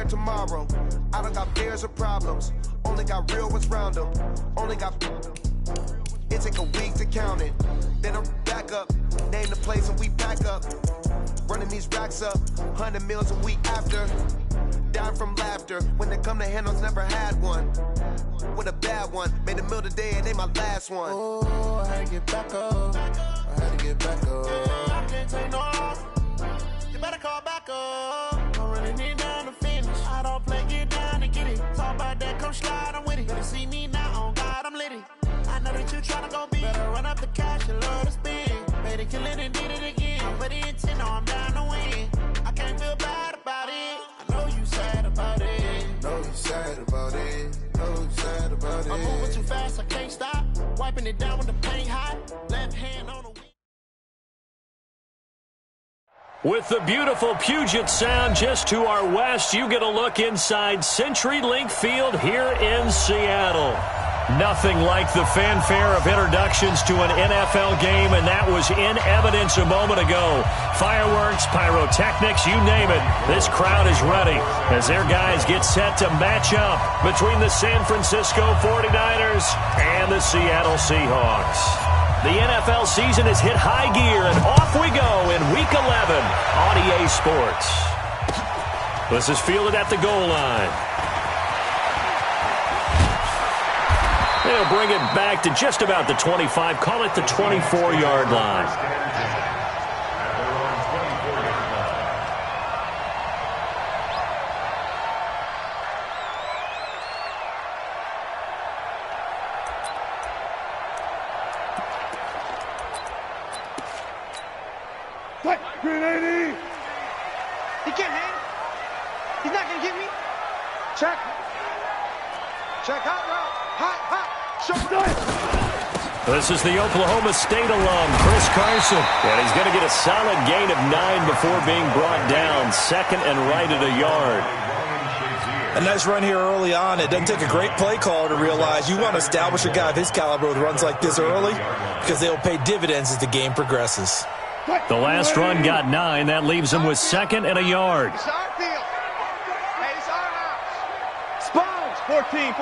tomorrow. I don't got fears or problems. Only got real ones round them. Only got... It take a week to count it. Then I'm back up. Name the place and we back up. Running these racks up. 100 meals a week after. Dying from laughter. When they come to handles, never had one. With a bad one. Made a meal today and ain't my last one. Oh, I had to get back up. I had to get back up. I can't take no off. You better call back up. Don't really need down to finish. I don't play, get down and get it. Talk about that, come slide, I'm with it. Better see me now, on God, I'm litty. I know that you tryna go big. Better run up the cash and love to spend. Made it, kill it, and did it again. But the intent, no, I'm down to win. I can't feel bad about it. I know you sad about it. Know you sad about it. Know you sad about it. I'm moving too fast, I can't stop. Wiping it down with the paint hot. Left hand on the wheel. With the beautiful Puget Sound just to our west, you get a look inside CenturyLink Field here in Seattle. Nothing like the fanfare of introductions to an NFL game, and that was in evidence a moment ago. Fireworks, pyrotechnics, you name it. This crowd is ready as their guys get set to match up between the San Francisco 49ers and the Seattle Seahawks. The NFL season has hit high gear, and off we go in Week 11 on EA Sports. This is fielded at the goal line. They'll bring it back to just about the 25, call it the 24-yard line. Grenade! He can't hang. He's not going to get me. Check. Check. Hot route. Hot. Shoulder. This is the Oklahoma State alum, Chris Carson. And he's going to get a solid gain of 9 before being brought down. Second and right at a yard. A nice run here early on. It doesn't take a great play caller to realize you want to establish a guy of his caliber with runs like this early because they'll pay dividends as the game progresses. The last run got 9. That leaves him with second and a yard. It's our field. Hey, it's our house. Sponge. 14.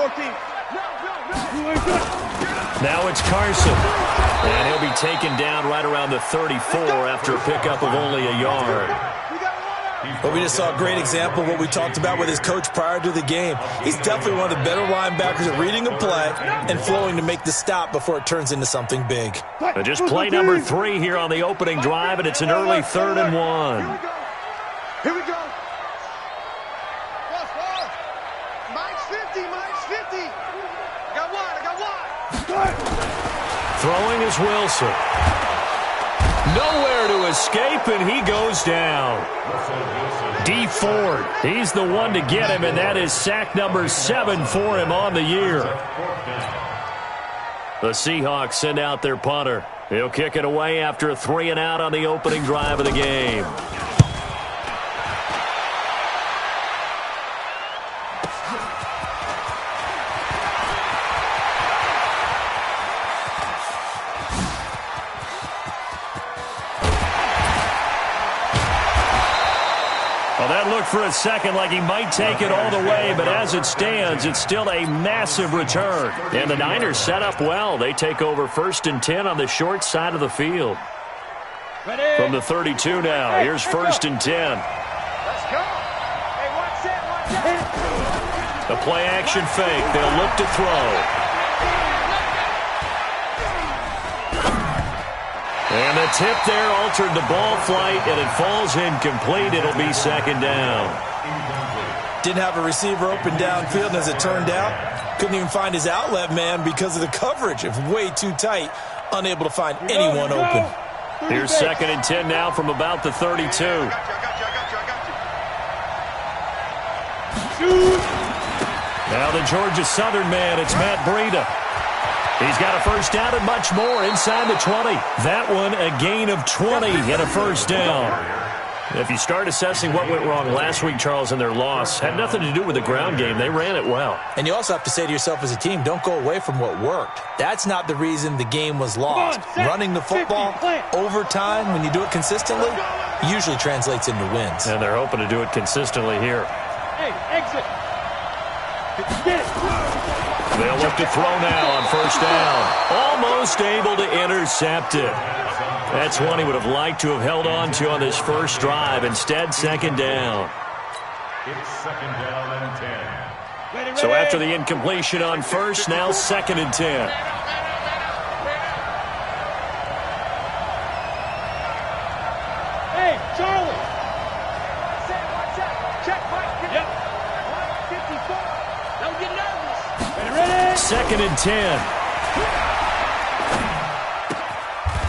Now it's Carson. And he'll be taken down right around the 34 after a pickup of only a yard. But we just saw a great example of what we talked about with his coach prior to the game. He's definitely one of the better linebackers at reading a play and flowing to make the stop before it turns into something big. Just play number 3 here on the opening drive, and it's an early 3rd and 1. Here we go. Mike's 50. I got one. Throwing is Wilson. Nowhere to escape, and he goes down. D. Ford, he's the one to get him, and that is sack number 7 for him on the year. The Seahawks send out their punter. He'll kick it away after a 3-and-out on the opening drive of the game. That looked for a second like he might take it all the way, but as it stands, it's still a massive return. And the Niners set up well. They take over 1st and 10 on the short side of the field. From the 32 now, here's 1st and 10. Let's go. Hey, watch it. The play action fake. They'll look to throw. And the tip there altered the ball flight, and it falls incomplete. It'll be 2nd down. Didn't have a receiver open downfield, and as it turned out, couldn't even find his outlet man because of the coverage. It was way too tight, unable to find anyone open. Here's 2nd and 10 now from about the 32. Now the Georgia Southern man, it's Matt Breida. He's got a first down and much more inside the 20. That one a gain of 20 and a first down. If you start assessing what went wrong last week, Charles, in their loss, had nothing to do with the ground game. They ran it well. And you also have to say to yourself as a team, don't go away from what worked. That's not the reason the game was lost. Running the football over time, when you do it consistently, usually translates into wins. And they're hoping to do it consistently here. Hey, exit. Get it. They'll look to throw now on first down. Almost able to intercept it. That's one he would have liked to have held on to on this first drive. Instead, second down. It's second down and 10. So after the incompletion on first, now second and 10. Hey, Charlie. Check, Mike. Yep. 154. Don't get nervous. Ready? Second and 10.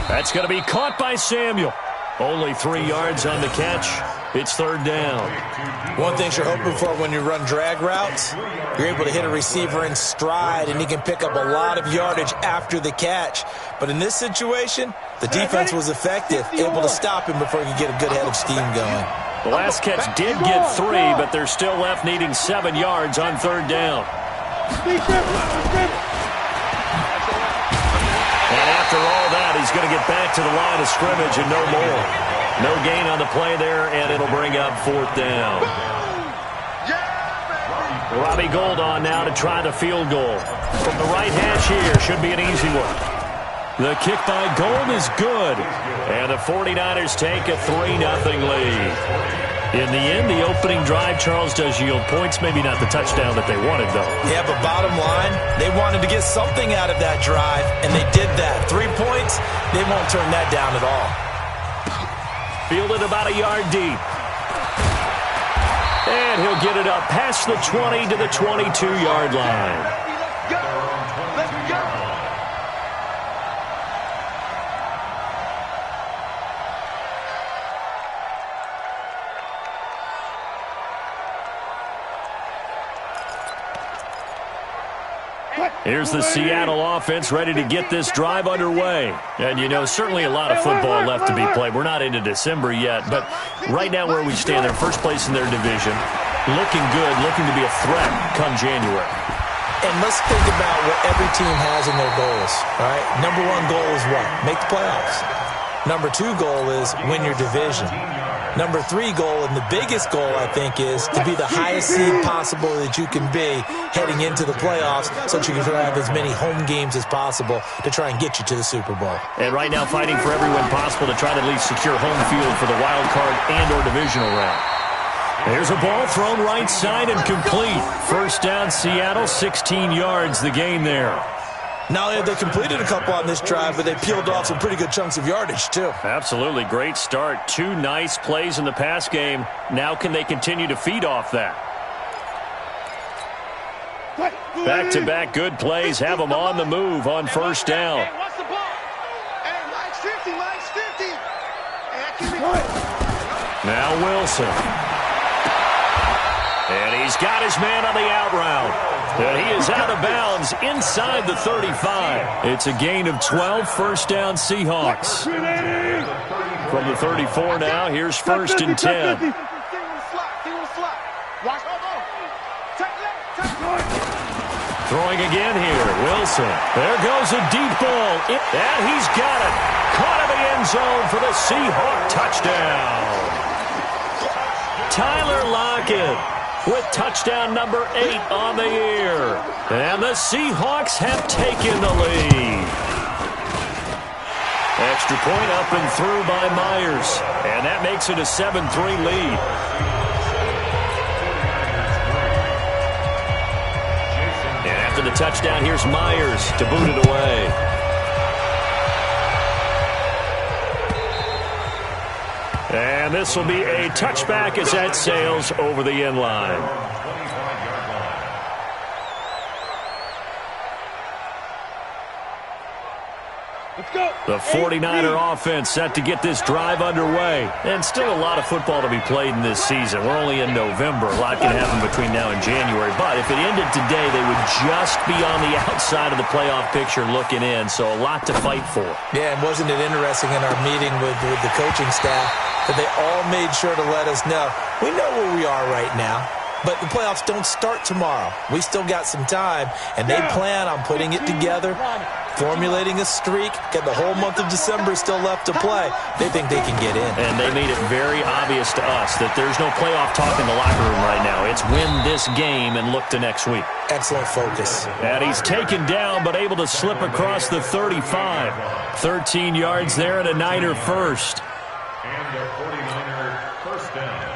That's going to be caught by Samuel. Only 3 yards on the catch. It's third down. One thing you're hoping for when you run drag routes, you're able to hit a receiver in stride, and he can pick up a lot of yardage after the catch. But in this situation, the defense was effective, able to stop him before he could get a good head of steam going. The last catch did get 3, but they're still left needing 7 yards on third down. And after all that, he's going to get back to the line of scrimmage and no more. No gain on the play there, and it'll bring up fourth down. Robbie Gould on now to try the field goal. From the right hash here, should be an easy one. The kick by Gould is good, and the 49ers take a 3-0 lead. In the end, the opening drive, Charles, does yield points. Maybe not the touchdown that they wanted, though. Yeah, but bottom line, they wanted to get something out of that drive, and they did that. 3 points, they won't turn that down at all. Fielded about a yard deep. And he'll get it up past the 20 to the 22-yard line. Let's go. Let's go. Here's the Seattle offense ready to get this drive underway. And, you know, certainly a lot of football left to be played. We're not into December yet, but right now where we stand, they're first place in their division. Looking good, looking to be a threat come January. And let's think about what every team has in their goals, all right? Number 1 goal is what? Make the playoffs. Number 2 goal is win your division. Number 3 goal, and the biggest goal, I think, is to be the highest seed possible that you can be heading into the playoffs so that you can have as many home games as possible to try and get you to the Super Bowl. And right now fighting for every win possible to try to at least secure home field for the wild card and or divisional round. There's a ball thrown right side and complete. First down, Seattle, 16 yards the gain there. Not only have they completed a couple on this drive, but they peeled off some pretty good chunks of yardage, too. Absolutely. Great start. 2 nice plays in the pass game. Now can they continue to feed off that? Back-to-back good plays have them on the move on first down. Hey, what's the ball? Hey, Mike's 50, Mike's 50. Hey, now Wilson. And he's got his man on the out route. And he is out of bounds inside the 35. It's a gain of 12, first down Seahawks. From the 34 now, here's first and 10. Throwing again here, Wilson. There goes a deep ball. And he's got it. Caught in the end zone for the Seahawk touchdown. Tyler Lockett with touchdown number 8 on the year. And the Seahawks have taken the lead. Extra point up and through by Myers. And that makes it a 7-3 lead. And after the touchdown, here's Myers to boot it away. And this will be a touchback as that sails over the end line. Let's go. The 49er offense set to get this drive underway. And still a lot of football to be played in this season. We're only in November. A lot can happen between now and January. But if it ended today, they would just be on the outside of the playoff picture looking in. So a lot to fight for. Yeah, and wasn't it interesting in our meeting with the coaching staff that they all made sure to let us know, we know where we are right now. but the playoffs don't start tomorrow. We still got some time, and they plan on putting it together, formulating a streak, got the whole month of December still left to play. They think they can get in. And they made it very obvious to us that there's no playoff talk in the locker room right now. It's win this game and look to next week. Excellent focus. And he's taken down but able to slip across the 35. 13 yards there and a Niner first. And a 49er first down.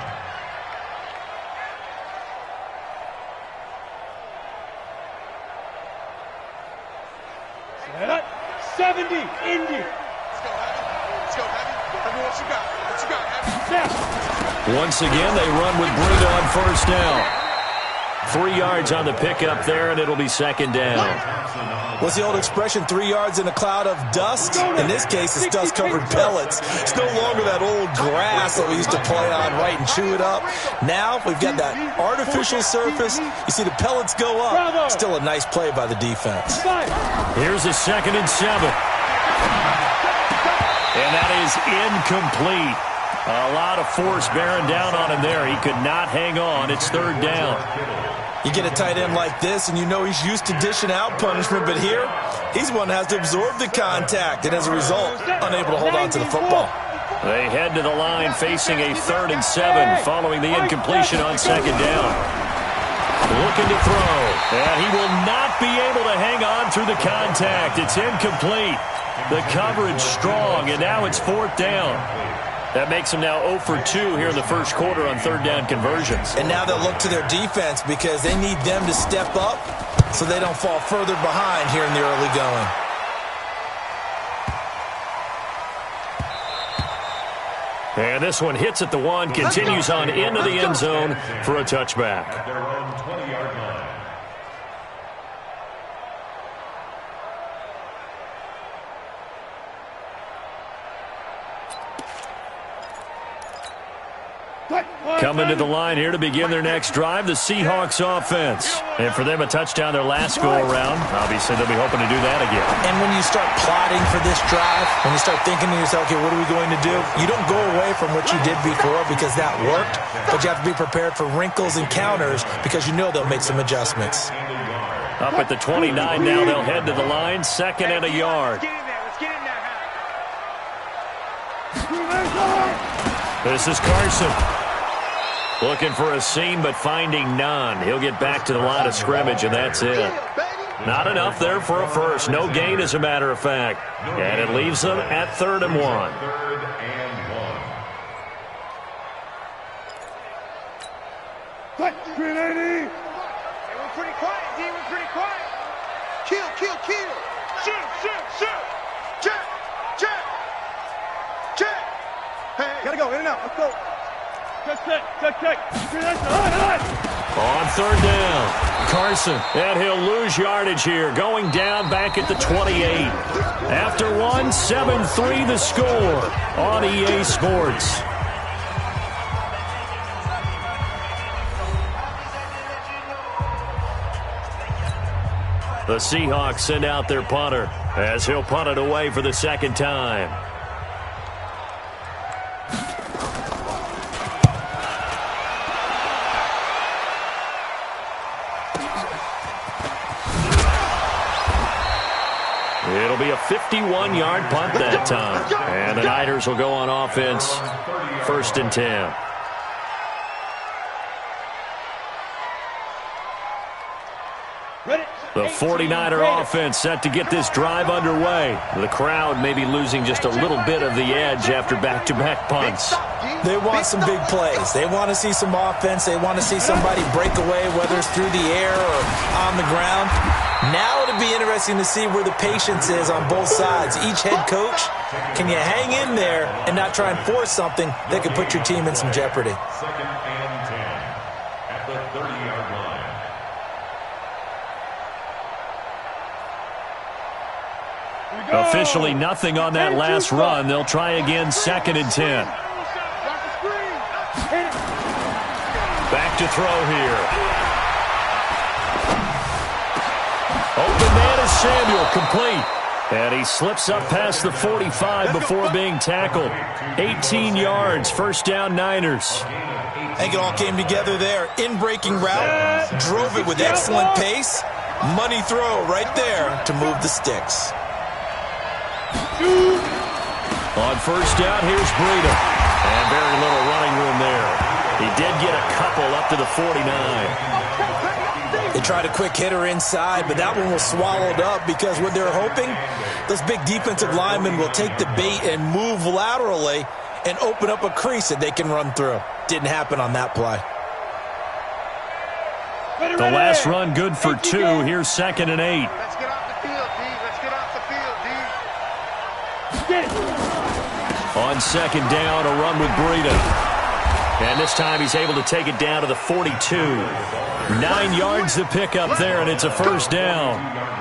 70, Indy. Let's go, Heavy. Heavy, what you got? What you got, Heavy? Once again, they run with Breida on first down. 3 yards on the pickup there, and it'll be second down. What's the old expression, 3 yards in a cloud of dust? In this case, it's dust-covered pellets. It's no longer that old grass that we used to play on, right, and chew it up. Now we've got that artificial surface. You see the pellets go up. Still a nice play by the defense. Here's a 2nd and 7. And that is incomplete. A lot of force bearing down on him there. He could not hang on. It's 3rd down. You get a tight end like this, and you know he's used to dishing out punishment, but here, he's one that has to absorb the contact, and as a result, unable to hold on to the football. They head to the line facing a 3rd and 7 following the incompletion on 2nd down. Looking to throw, and he will not be able to hang on through the contact. It's incomplete. The coverage strong, and now it's 4th down. That makes them now 0 for 2 here in the first quarter on 3rd down conversions. And now they'll look to their defense because they need them to step up so they don't fall further behind here in the early going. And this one hits at the 1, continues on into the end zone for a touchback. At their own 20-yard line. Coming to the line here to begin their next drive, the Seahawks offense. And for them, a touchdown their last go-around. Obviously, they'll be hoping to do that again. And when you start plotting for this drive, when you start thinking to yourself, okay, what are we going to do? You don't go away from what you did before because that worked, but you have to be prepared for wrinkles and counters because you know they'll make some adjustments. Up at the 29 now, they'll head to the line, 2nd and a yard. This is Carson. Looking for a seam, but finding none. He'll get back to the line of scrimmage, and that's it. Not enough there for a first. No gain, as a matter of fact. And it leaves them at 3rd and 1. 3rd and 1. Screen 80. Hey, we're pretty quiet, D. We're pretty quiet. Kill, kill, kill. Shoot, shoot, shoot. Check, check, check. Hey, gotta go, in and out. Let's go. Check. On 3rd down, Carson, and he'll lose yardage here, going down back at the 28. After 1, 7-3 the score on EA Sports. The Seahawks send out their punter as he'll punt it away for the 2nd time. It'll be a 51-yard punt that time. And the Niners will go on offense, 1st and 10. The 49er offense set to get this drive underway. The crowd may be losing just a little bit of the edge after back-to-back punts. They want some big plays. They want to see some offense. They want to see somebody break away, whether it's through the air or on the ground. Now it'll be interesting to see where the patience is on both sides. Each head coach, can you hang in there and not try and force something that could put your team in some jeopardy? 2nd and 10 at the 30-yard line. Officially nothing on that last run. They'll try again, 2nd and 10. Back to throw here. Open man is Samuel, complete. And he slips up past the 45 before being tackled. 18 yards, first down Niners. I think it all came together there. In-breaking route, drove it with excellent pace. Money throw right there to move the sticks. On first down, here's Breida. And very little running room there. He did get a couple up to the 49. They tried a quick hitter inside, but that one was swallowed up because what they're hoping, those big defensive linemen will take the bait and move laterally and open up a crease that they can run through. Didn't happen on that play. The last run good for 2. Here's 2nd and 8. Let's get off the field, D. Let's get off the field, D. Get it. On 2nd down, a run with Breida. And this time he's able to take it down to the 42. 9 yards to pick up there, and it's a first down.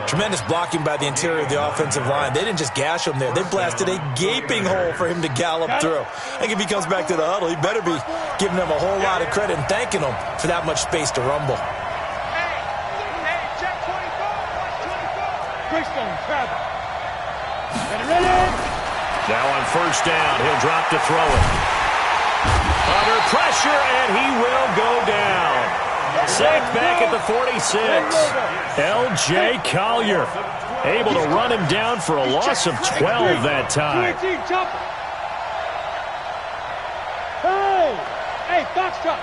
Tremendous blocking by the interior of the offensive line. They didn't just gash him there. They blasted a gaping hole for him to gallop through. I think if he comes back to the huddle, he better be giving them a whole lot of credit and thanking them for that much space to rumble. Hey, check 24. Watch 24. Greystone, travel. Ready. Now on first down, he'll drop to throw it. Under pressure, and he will go down. Sacked back at the 46. L.J. Collier able to run him down for a loss of 12 that time. Hey, box truck.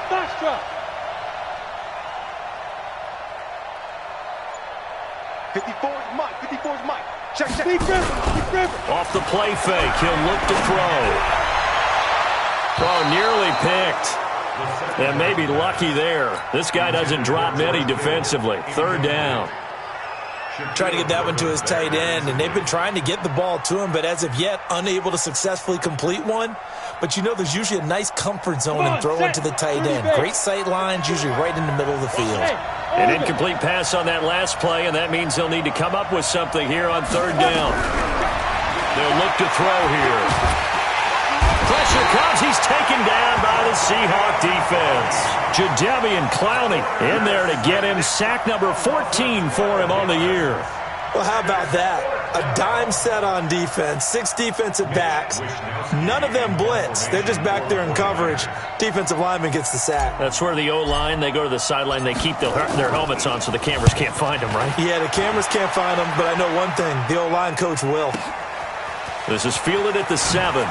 54's Mike. Check. Deep river. Off the play fake, he'll look to throw. Oh, nearly picked. And maybe lucky there. This guy doesn't drop many defensively. 3rd down. Trying to get that one to his tight end, and they've been trying to get the ball to him, but as of yet, unable to successfully complete one. But you know there's usually a nice comfort zone in throwing to the tight end. Great sight lines, usually right in the middle of the field. An incomplete pass on that last play, and that means he'll need to come up with something here on 3rd down. They'll look to throw here. Pressure comes. He's taken down by the Seahawk defense. Jadeveon Clowney in there to get him. Sack number 14 for him on the year. Well, how about that? A dime set on defense. 6 defensive backs. None of them blitz. They're just back there in coverage. Defensive lineman gets the sack. That's where the O-line, they go to the sideline. They keep their helmets on so the cameras can't find them, right? Yeah, the cameras can't find them, but I know one thing. The O-line coach will. This is fielded at the 7.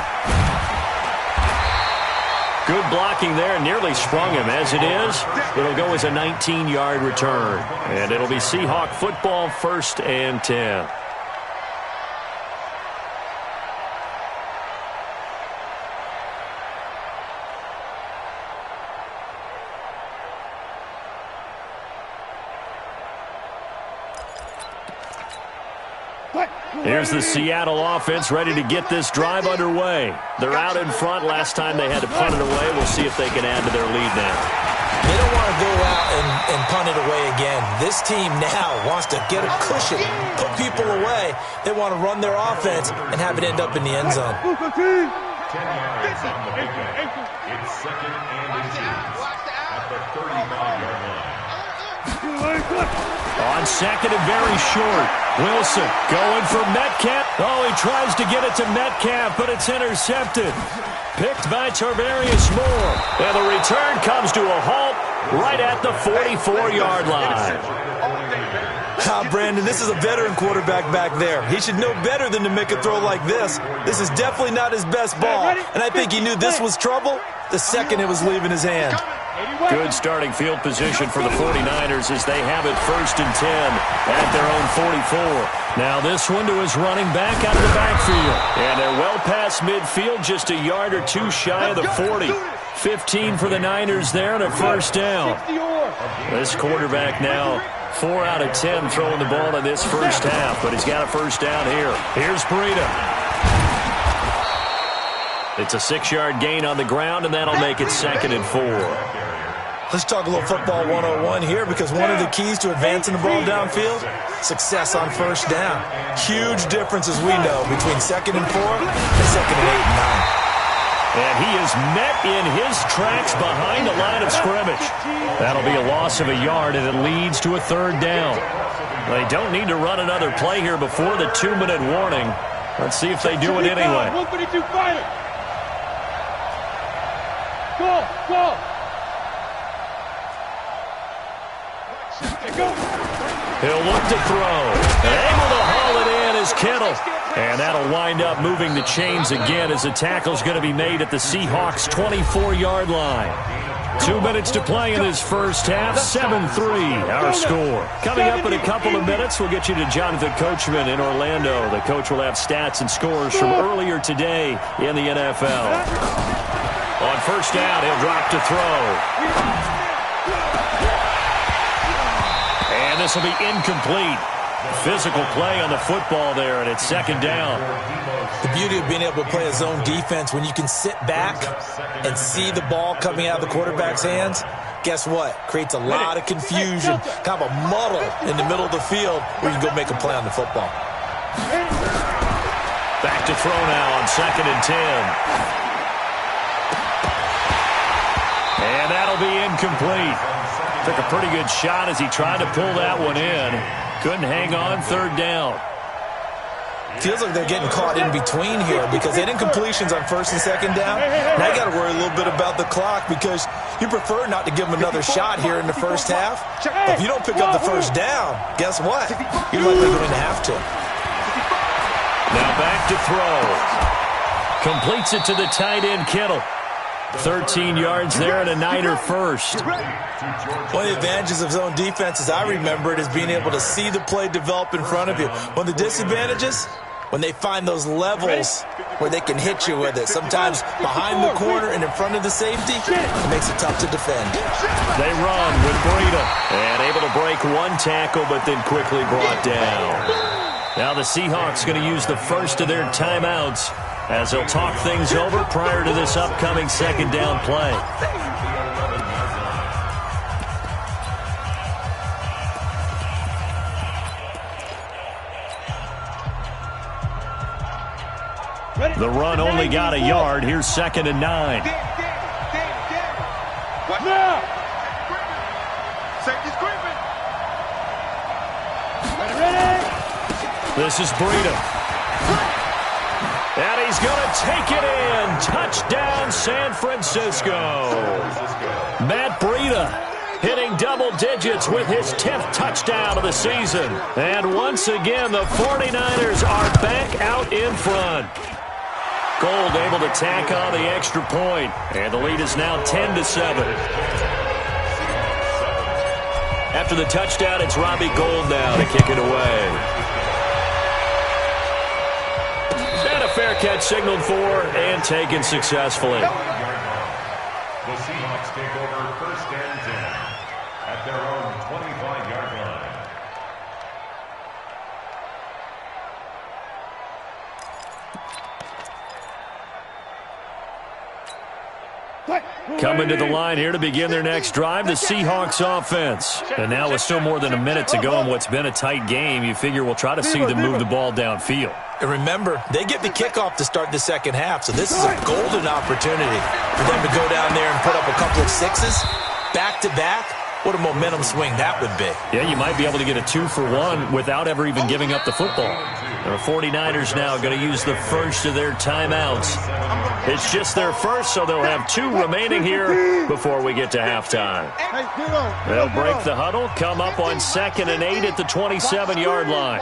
Good blocking there, nearly sprung him. As it is, it'll go as a 19-yard return. And it'll be Seahawk football, 1st and 10. Here's the Seattle offense ready to get this drive underway. They're out in front. Last time they had to punt it away. We'll see if they can add to their lead now. They don't want to go out and punt it away again. This team now wants to get a cushion, put people away. They want to run their offense and have it end up in the end zone. 10 yards on the pickup. It's 2nd and 2 at the 35-yard line. On 2nd and very short. Wilson going for Metcalf. Oh, he tries to get it to Metcalf, but it's intercepted. Picked by Tarvarius Moore. And the return comes to a halt right at the 44-yard line. Brandon, this is a veteran quarterback back there. He should know better than to make a throw like this. This is definitely not his best ball, and I think he knew this was trouble the second it was leaving his hand. Good starting field position for the 49ers as they have it 1st and 10 at their own 44. Now this one to his running back out of the backfield. And they're well past midfield, just a yard or 2 shy of the 40. 15 for the Niners there and a first down. This quarterback now 4 out of 10 throwing the ball in this first half, but he's got a first down here. Here's Breida. It's a 6-yard gain on the ground, and that'll make it 2nd and 4. Let's talk a little football 101 here, because one of the keys to advancing the ball downfield, success on first down. Huge difference, as we know, between 2nd and 4 and 2nd and 8 and 9. And he is met in his tracks behind the line of scrimmage. That'll be a loss of a yard, and it leads to a 3rd down. They don't need to run another play here before the 2-minute warning. Let's see if they do it anyway. 152 fighter. Go. He'll look to throw. And able to haul it in is Kittle. And that'll wind up moving the chains again as the tackle's going to be made at the Seahawks' 24-yard line. 2 minutes to play in this first half. 7-3 our score. Coming up in a couple of minutes, we'll get you to Jonathan Coachman in Orlando. The coach will have stats and scores from earlier today in the NFL. On first down, he'll drop to throw. And this will be incomplete. Physical play on the football there, and it's second down. The beauty of being able to play a zone defense, when you can sit back and see the ball coming out of the quarterback's hands, guess what? Creates a lot of confusion, kind of a muddle in the middle of the field where you can go make a play on the football. Back to throw now on 2nd and 10. And that'll be incomplete. Took a pretty good shot as he tried to pull that one in. Couldn't hang on, 3rd down. Feels like they're getting caught in between here because they had incompletions on 1st and 2nd down. Now you got to worry a little bit about the clock because you prefer not to give them another shot here in the first half. But if you don't pick up the 1st down, guess what? You're likely going to have to. Now back to throw. Completes it to the tight end, Kittle. 13 yards there and a Niner first. One of the advantages of zone defense, as I remember it, is being able to see the play develop in front of you. One of the disadvantages, when they find those levels where they can hit you with it, sometimes behind the corner and in front of the safety, it makes it tough to defend. They run with Breida, and able to break one tackle, but then quickly brought down. Now the Seahawks going to use the first of their timeouts as they'll talk things over prior to this upcoming 2nd down play. The run only got a yard. Here's 2nd and 9. What now? Safety's creeping. Ready. This is Breida. And he's going to take it in. Touchdown, San Francisco. Matt Breida hitting double digits with his 10th touchdown of the season. And once again, the 49ers are back out in front. Gold able to tack on the extra point. And the lead is now 10-7. After the touchdown, it's Robbie Gould now to kick it away. Fair catch signaled for and taken successfully. The Seahawks take over 1st and 10 at their own 25-yard line. Coming to the line here to begin their next drive, the Seahawks offense. And now with still more than a minute to go in what's been a tight game, you figure we'll try to see them move the ball downfield. And remember, they get the kickoff to start the 2nd half, so this is a golden opportunity for them to go down there and put up a couple of sixes back-to-back. What a momentum swing that would be. Yeah, you might be able to get a 2-for-1 without ever even giving up the football. The 49ers now going to use the first of their timeouts. It's just their first, so they'll have 2 remaining here before we get to halftime. They'll break the huddle, come up on 2nd and 8 at the 27-yard line.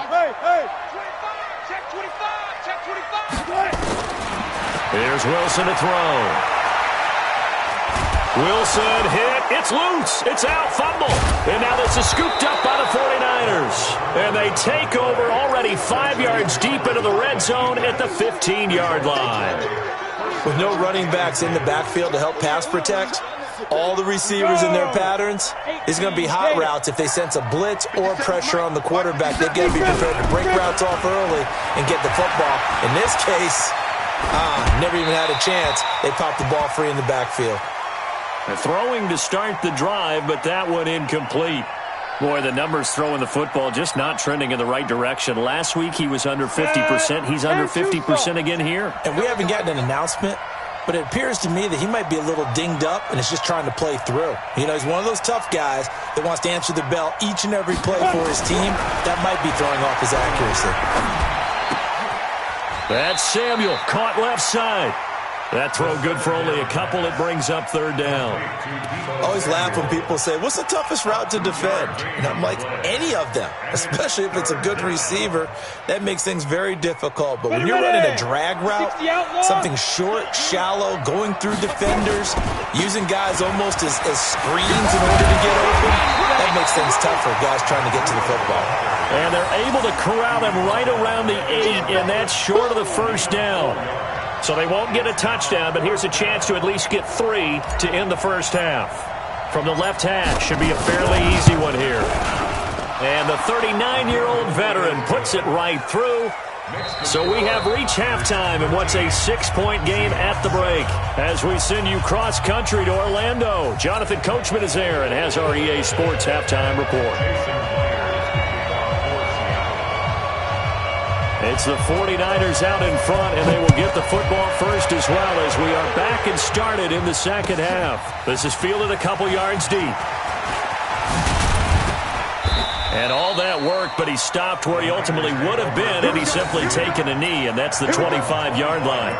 Here's Wilson to throw. Wilson hit. It's loose. It's out. Fumble. And now this is scooped up by the 49ers. And they take over already 5 yards deep into the red zone at the 15-yard line. With no running backs in the backfield to help pass protect, all the receivers in their patterns, it's going to be hot routes if they sense a blitz or pressure on the quarterback. They've got to be prepared to break routes off early and get the football. In this case, never even had a chance. They popped the ball free in the backfield. Throwing to start the drive, but that one incomplete. Boy, the numbers throwing the football just not trending in the right direction. Last week he was under 50%. He's under 50% again here. And we haven't gotten an announcement but it appears to me that he might be a little dinged up and is just trying to play through. You know, he's one of those tough guys that wants to answer the bell each and every play for his team. That might be throwing off his accuracy. That's Samuel, caught left side. That throw good for only a couple. It brings up third down. I always laugh when people say, what's the toughest route to defend? And I'm like, any of them, especially if it's a good receiver. That makes things very difficult. But when you're running a drag route, something short, shallow, going through defenders, using guys almost as screens in order to get open, that makes things tough for guys trying to get to the football. And they're able to corral him right around the 8, and that's short of the first down. So they won't get a touchdown, but here's a chance to at least get 3 to end the first half. From the left hash, should be a fairly easy one here. And the 39-year-old veteran puts it right through. So we have reached halftime in what's a 6-point game at the break. As we send you cross-country to Orlando, Jonathan Coachman is there and has our EA Sports halftime report. It's the 49ers out in front, and they will get the football first as well as we are back and started in the second half. This is fielded a couple yards deep. And all that work, but he stopped where he ultimately would have been had he simply taken a knee, and that's the 25-yard line.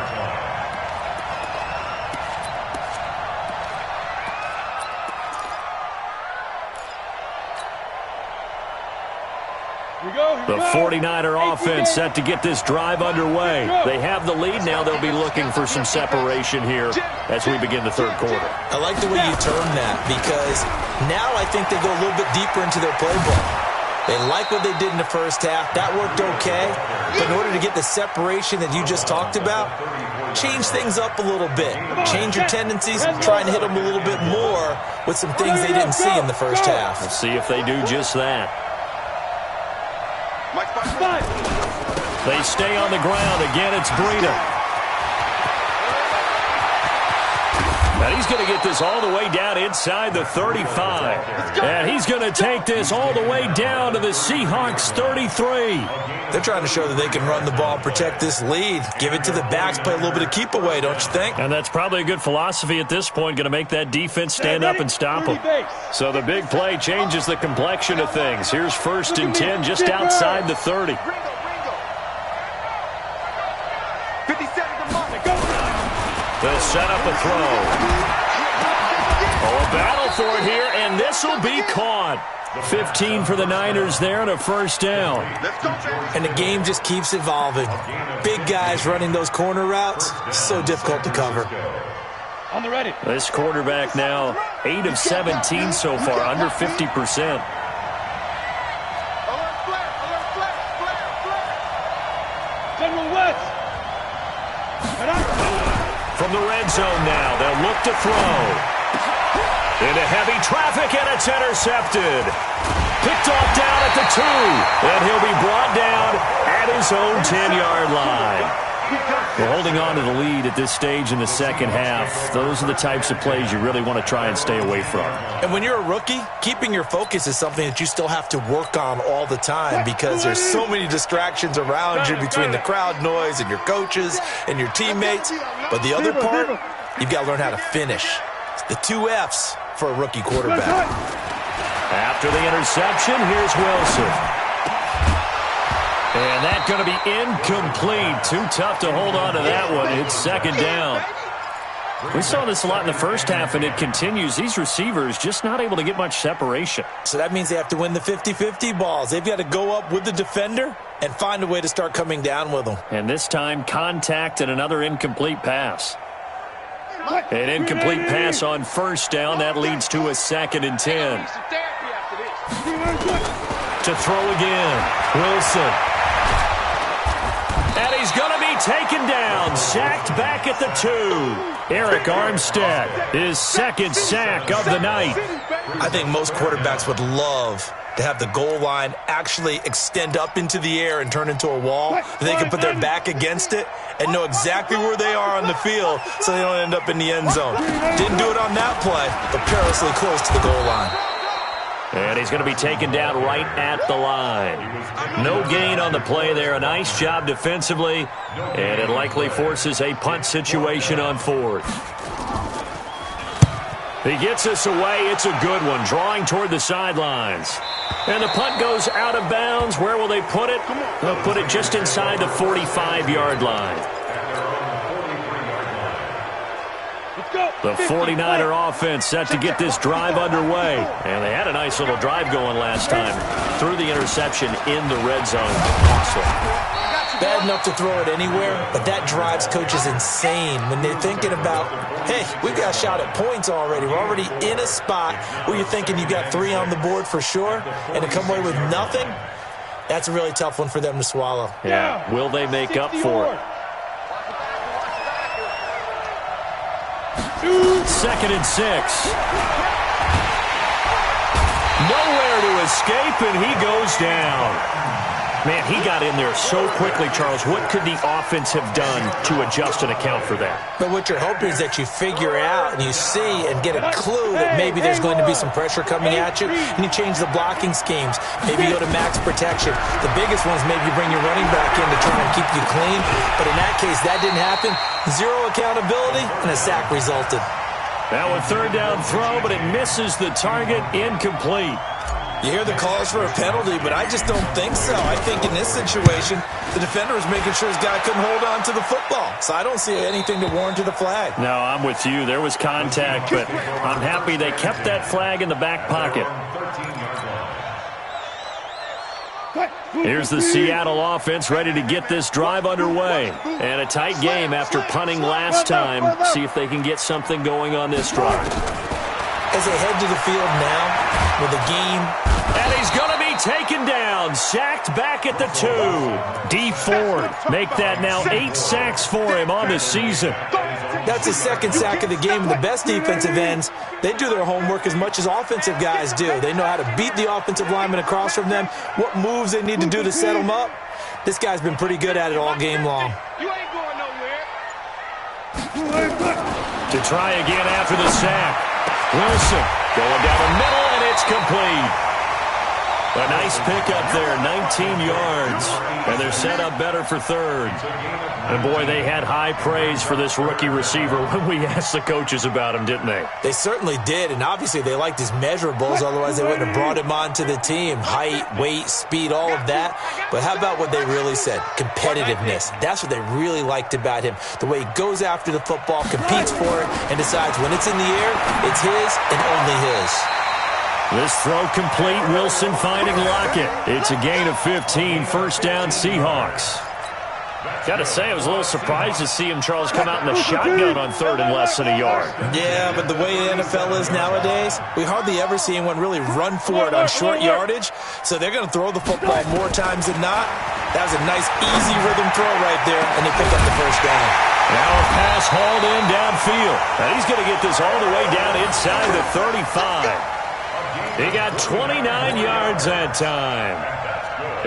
The 49er offense set to get this drive underway. They have the lead. Now they'll be looking for some separation here as we begin the third quarter. I like the way you term that because now I think they go a little bit deeper into their playbook. They like what they did in the first half. That worked okay. But in order to get the separation that you just talked about, change things up a little bit. Change your tendencies, try and hit them a little bit more with some things they didn't see in the first half. Let's see if they do just that. They stay on the ground. Again, it's Breida. And he's going to get this all the way down inside the 35. And he's going to take this all the way down to the Seahawks 33. They're trying to show that they can run the ball, protect this lead, give it to the backs, play a little bit of keep away, don't you think? And that's probably a good philosophy at this point, going to make that defense stand up and stop them. So the big play changes the complexion of things. Here's 1st and 10 just outside the 30. They'll set up a throw. Oh, a battle for it here, and this will be caught. 15 for the Niners there and a first down. And the game just keeps evolving. Big guys running those corner routes, so difficult to cover. On the ready. This quarterback now 8 of 17 so far, under 50%. General West. From the red zone now, they'll look to throw. Into heavy traffic, and it's intercepted. Picked off down at the 2. And he'll be brought down at his own 10-yard line. We're holding on to the lead at this stage in the second half. Those are the types of plays you really want to try and stay away from. And when you're a rookie, keeping your focus is something that you still have to work on all the time because there's so many distractions around you between the crowd noise and your coaches and your teammates. But the other part, you've got to learn how to finish. It's the 2 F's for a rookie quarterback. After the interception, here's Wilson. And that's going to be incomplete. Too tough to hold on to that one. It's second down. We saw this a lot in the first half, and it continues. These receivers just not able to get much separation. So that means they have to win the 50-50 balls. They've got to go up with the defender and find a way to start coming down with them. And this time, contact and another incomplete pass. An incomplete pass on first down. That leads to a 2nd and 10. To throw again. Wilson. And he's going to be taken down. Sacked back at the 2. Eric Armstead, his 2nd sack of the night. I think most quarterbacks would love to have the goal line actually extend up into the air and turn into a wall. They can put their back against it and know exactly where they are on the field so they don't end up in the end zone. Didn't do it on that play, but perilously close to the goal line. And he's going to be taken down right at the line. No gain on the play there. A nice job defensively, and it likely forces a punt situation on 4th. He gets us away. It's a good one, drawing toward the sidelines. And the punt goes out of bounds. Where will they put it? They'll put it just inside the 45-yard line. The 49er offense set to get this drive underway. And they had a nice little drive going last time. Threw the interception in the red zone. Awesome. Bad enough to throw it anywhere, but that drives coaches insane when they're thinking about, hey, we've got a shot at points already. We're already in a spot where you're thinking you got 3 on the board for sure, and to come away with nothing, that's a really tough one for them to swallow. Yeah, will they make up for it? 2nd and 6. Nowhere to escape, and he goes down. Man, he got in there so quickly, Charles. What could the offense have done to adjust and account for that? But what you're hoping is that you figure out and you see and get a clue that maybe there's going to be some pressure coming at you, and you change the blocking schemes. Maybe you go to max protection. The biggest one is maybe you bring your running back in to try and keep you clean. But in that case, that didn't happen. 0 accountability, and a sack resulted. Now a 3rd down throw, but it misses the target. Incomplete. You hear the calls for a penalty, but I just don't think so. I think in this situation, the defender was making sure his guy couldn't hold on to the football. So I don't see anything to warrant to the flag. No, I'm with you. There was contact, but I'm happy they kept that flag in the back pocket. Here's the Seattle offense ready to get this drive underway. And a tight game after punting last time. See if they can get something going on this drive. As they head to the field now with a game. And he's going to be taken down. Sacked back at the 2. D Ford make that now 8 sacks for him on the season. That's his 2nd sack of the game. The best defensive ends, they do their homework as much as offensive guys do. They know how to beat the offensive lineman across from them, what moves they need to do to set them up. This guy's been pretty good at it all game long. You ain't going nowhere. To try again after the sack. Wilson going down the middle, and it's complete. A nice pickup there, 19 yards. And they're set up better for 3rd. And, boy, they had high praise for this rookie receiver when we asked the coaches about him, didn't they? They certainly did, and obviously they liked his measurables. Otherwise, they wouldn't have brought him onto the team. Height, weight, speed, all of that. But how about what they really said? Competitiveness. That's what they really liked about him. The way he goes after the football, competes for it, and decides when it's in the air, it's his and only his. This throw complete. Wilson finding Lockett. It's a gain of 15. 1st down, Seahawks. Got to say, I was a little surprised to see him, Charles, come out in the shotgun on 3rd and less than a yard. Yeah, but the way the NFL is nowadays, we hardly ever see anyone really run for it on short yardage. So they're going to throw the football more times than not. That was a nice, easy rhythm throw right there, and they pick up the 1st down. Now a pass hauled in downfield. And he's going to get this all the way down inside the 35. He got 29 yards that time.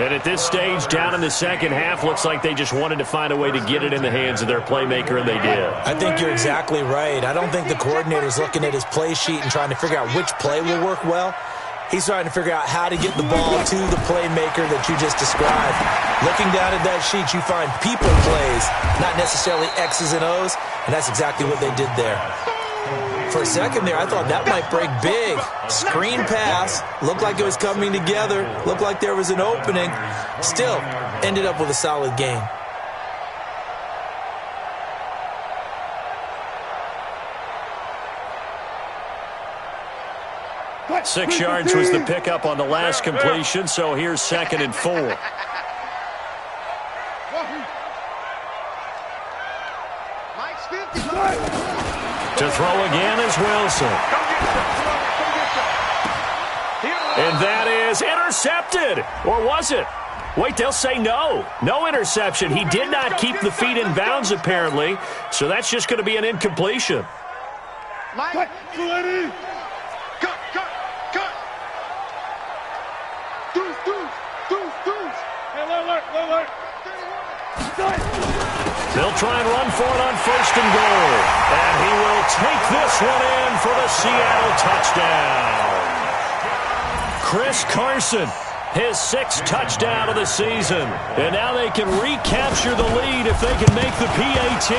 And at this stage, down in the 2nd half, looks like they just wanted to find a way to get it in the hands of their playmaker, and they did. I think you're exactly right. I don't think the coordinator's looking at his play sheet and trying to figure out which play will work well. He's trying to figure out how to get the ball to the playmaker that you just described. Looking down at that sheet, you find people plays, not necessarily X's and O's, and that's exactly what they did there. For a second there, I thought that might break big. Screen pass. Looked like it was coming together. Looked like there was an opening. Still, ended up with a solid game. What? 6 yards was the pickup on the last completion, so here's 2nd and 4. To throw again is Wilson. And that is intercepted. Or was it? Wait, they'll say no. No interception. He did not keep the feet in bounds, apparently. So that's just going to be an incompletion. Cut. They'll try and run for it on 1st and goal. And he will take this one in for the Seattle touchdown. Chris Carson. His 6th touchdown of the season. And now they can recapture the lead if they can make the PAT.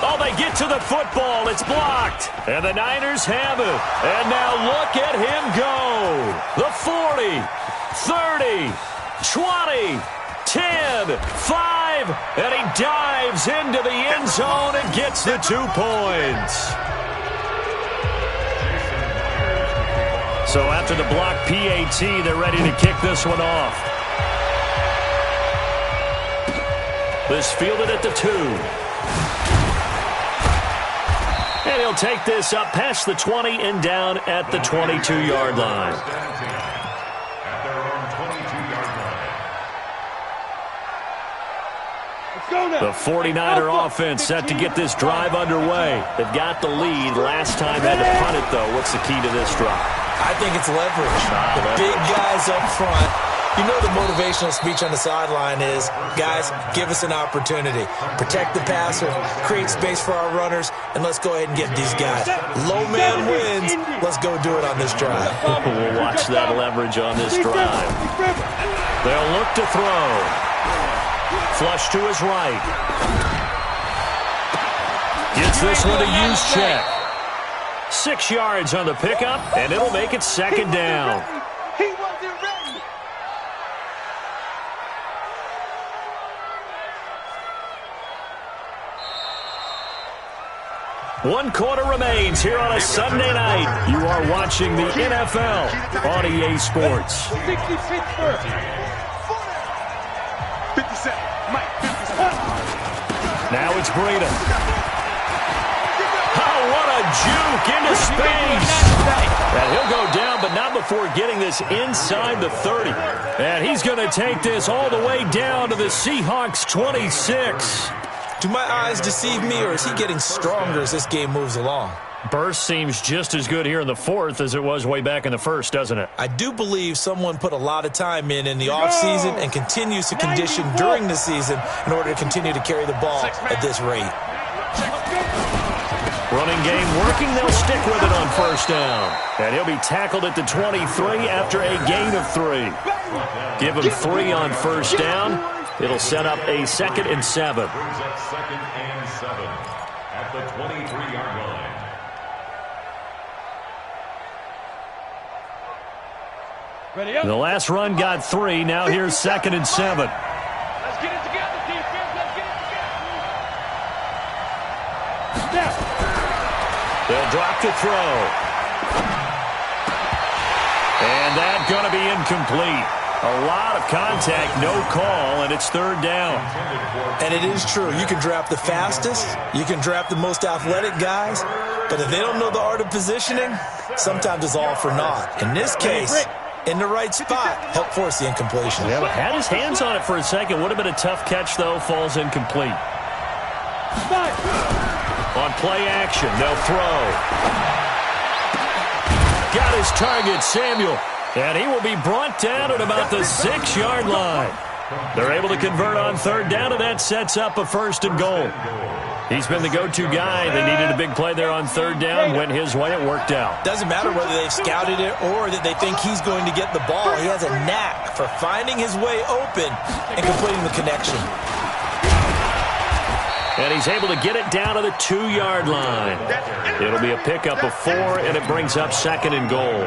Oh, they get to the football. It's blocked. And the Niners have it. And now look at him go. The 40, 30, 20, 10, 5, and he dives into the end zone and gets the 2 points. So after the block PAT, they're ready to kick this one off. This fielded at the 2. And he'll take this up past the 20 and down at the 22-yard line. At their own 22-yard line. The 49er offense set to get this drive underway. They've got the lead. Last time had to punt it, though. What's the key to this drive? I think it's leverage. The big guys up front. You know the motivational speech on the sideline is, guys, give us an opportunity. Protect the passer, create space for our runners, and let's go ahead and get these guys. Low man wins. Let's go do it on this drive. We'll watch that leverage on this drive. They'll look to throw. Flush to his right. Gets this one to use check. 6 yards on the pickup, and it'll make it 2nd down. He wasn't ready. One quarter remains here on a Sunday night. You are watching the NFL on EA Sports. 65th first. 57. Mike, 57. Now it's Breida. Oh, what a juke into space. And he'll go down, but not before getting this inside the 30. And he's going to take this all the way down to the Seahawks 26. Do my eyes deceive me, or is he getting stronger as this game moves along? Burst seems just as good here in the 4th as it was way back in the 1st, doesn't it? I do believe someone put a lot of time in the offseason and continues to condition during the season in order to continue to carry the ball at this rate. Running game working. They'll stick with it on 1st down. And he'll be tackled at the 23 after a gain of 3. Give him 3 on 1st down. It'll set up a 2nd and 7. Brings up 2nd and 7 at the 23-yard line. Ready up. The last run got 3. Now here's 2nd and 7. Let's get it together, defense. Let's get it together. Snap. They'll drop to throw. And that's going to be incomplete. A lot of contact, no call, and it's 3rd down. And it is true. You can draft the fastest. You can draft the most athletic guys. But if they don't know the art of positioning, sometimes it's all for naught. In this case, in the right spot, help force the incompletion. Yeah, had his hands on it for a second. Would have been a tough catch, though. Falls incomplete. On play action, they'll throw. Got his target, Samuel. And he will be brought down at about the 6-yard line. They're able to convert on 3rd down, and that sets up a 1st and goal. He's been the go-to guy. They needed a big play there on 3rd down. Went his way. It worked out. Doesn't matter whether they've scouted it or that they think he's going to get the ball. He has a knack for finding his way open and completing the connection. And he's able to get it down to the 2-yard line. It'll be a pickup of 4, and it brings up 2nd and goal.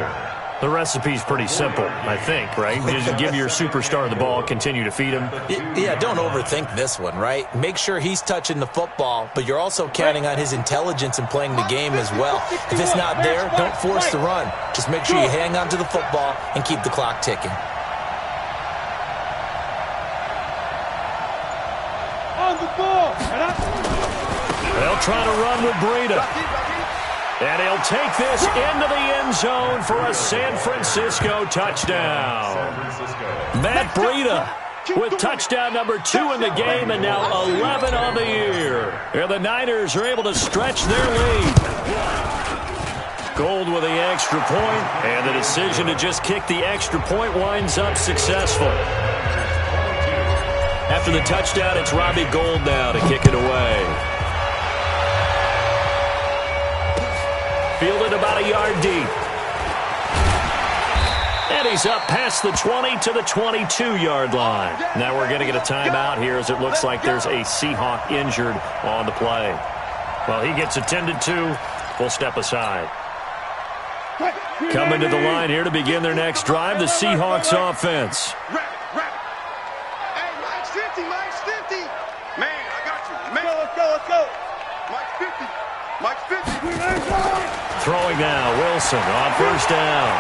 The recipe's pretty simple, I think, right? Just give your superstar the ball, continue to feed him. Yeah, don't overthink this one, right? Make sure he's touching the football, but you're also counting on his intelligence in playing the game as well. If it's not there, don't force the run. Just make sure you hang on to the football and keep the clock ticking. On the ball. They'll try to run with Breida. And he'll take this into the end zone for a San Francisco touchdown. Matt Breida with touchdown number 2 in the game, and now 11 on the year. And the Niners are able to stretch their lead. Gold with the extra point, and the decision to just kick the extra point winds up successful. After the touchdown, it's Robbie Gould now to kick it away. Fielded about a yard deep. And he's up past the 20 to the 22-yard line. Now we're going to get a timeout here as it looks like there's a Seahawk injured on the play. Well, he gets attended to. We'll step aside. Coming to the line here to begin their next drive, the Seahawks offense. Hey, Mike's 50, Mike's 50. Man, I got you. Man. Let's go. Mike's 50. Mike's 50. Throwing now, Wilson on first down.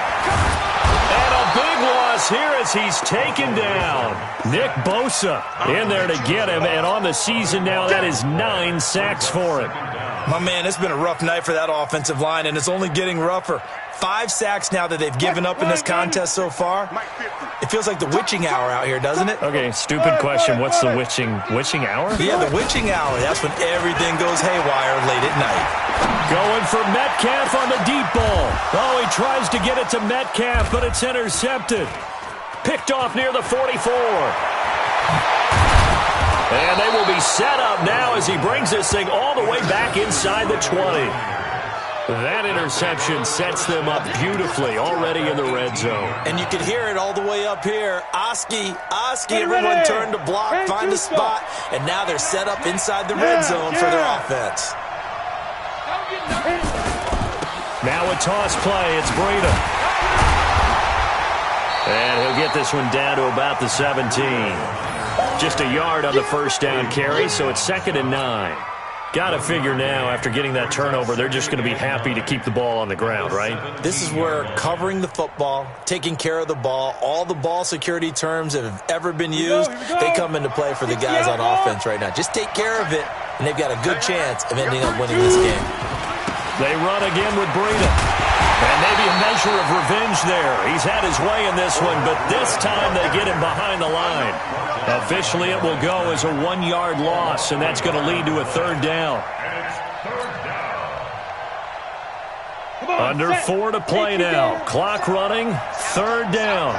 And a big loss here as he's taken down. Nick Bosa in there to get him, and on the season now, that is 9 sacks for him. My man, it's been a rough night for that offensive line, and it's only getting rougher. 5 sacks now that they've given up in this contest so far. It feels like the witching hour out here, doesn't it? Okay, stupid question. What's the witching hour? Yeah, the witching hour. That's when everything goes haywire late at night. Going for Metcalf on the deep ball. Oh, he tries to get it to Metcalf, but it's intercepted. Picked off near the 44. And they will be set up now as he brings this thing all the way back inside the 20. That interception sets them up beautifully already in the red zone. And you can hear it all the way up here. Oski, everyone turned to block, find a spot, and now they're set up inside the red zone for their offense. Now a toss play, it's Breida. And he'll get this one down to about the 17. Just a yard on the first down carry, so it's 2nd and 9. Got to figure now, after getting that turnover, they're just going to be happy to keep the ball on the ground, right? This is where covering the football, taking care of the ball, all the ball security terms that have ever been used, they come into play for the guys on offense right now. Just take care of it, and they've got a good chance of ending up winning this game. They run again with Breida. And maybe a measure of revenge there. He's had his way in this one, but this time they get him behind the line. Officially, it will go as a 1-yard loss, and that's going to lead to a 3rd down. Under 4 to play now. Clock running, 3rd down.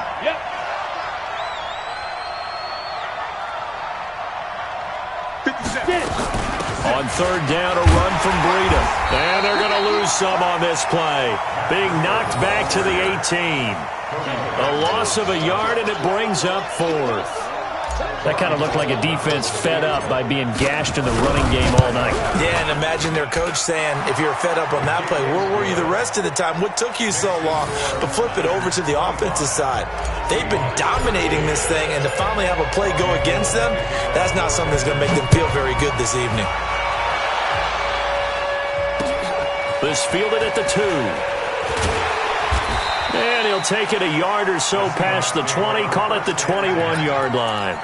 On 3rd down, a run from Breida. And they're going to lose some on this play. Being knocked back to the 18. A loss of a yard, and it brings up 4th. That kind of looked like a defense fed up by being gashed in the running game all night. Yeah, and imagine their coach saying, if you're fed up on that play, where were you the rest of the time? What took you so long? But flip it over to the offensive side. They've been dominating this thing, and to finally have a play go against them, that's not something that's going to make them feel very good this evening. This fielded at the 2. And he'll take it a yard or so past the 20, call it the 21-yard line.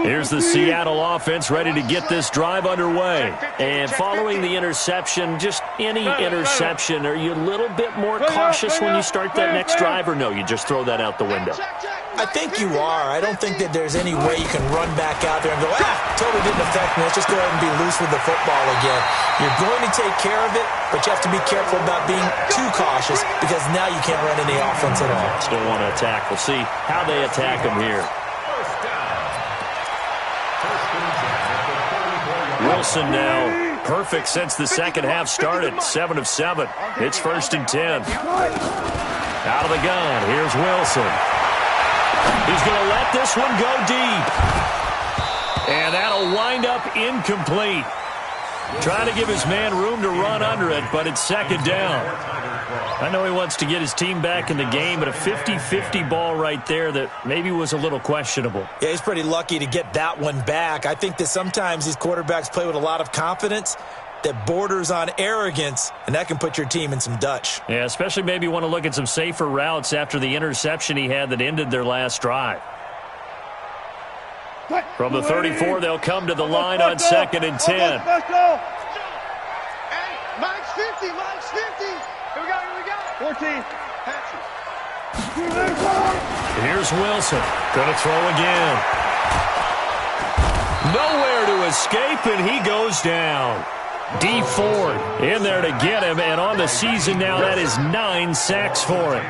Here's the Seattle offense ready to get this drive underway. And following the interception, just any interception, are you a little bit more cautious when you start that next drive, or no, you just throw that out the window? I think you are. I don't think that there's any way you can run back out there and go, totally didn't affect me. Let's just go ahead and be loose with the football again. You're going to take care of it, but you have to be careful about being too cautious because now you can't run any offense at all. Still want to attack. We'll see how they attack them here. Wilson now perfect since the second half started. 7 of 7. It's 1st and 10. Out of the gun. Here's Wilson. He's going to let this one go deep. And that'll wind up incomplete. Trying to give his man room to run under it, but it's 2nd down. I know he wants to get his team back in the game, but a 50-50 ball right there that maybe was a little questionable. Yeah, he's pretty lucky to get that one back. I think that sometimes these quarterbacks play with a lot of confidence that borders on arrogance, and that can put your team in some Dutch. Yeah, especially maybe want to look at some safer routes after the interception he had that ended their last drive. From the 34, they'll come to the line on 2nd and 10. Hey, Mike's 50, Mike's 50. Here we go. 14. Here's Wilson. Going to throw again. Nowhere to escape, and he goes down. D Ford in there to get him, and on the season now, that is 9 sacks for him.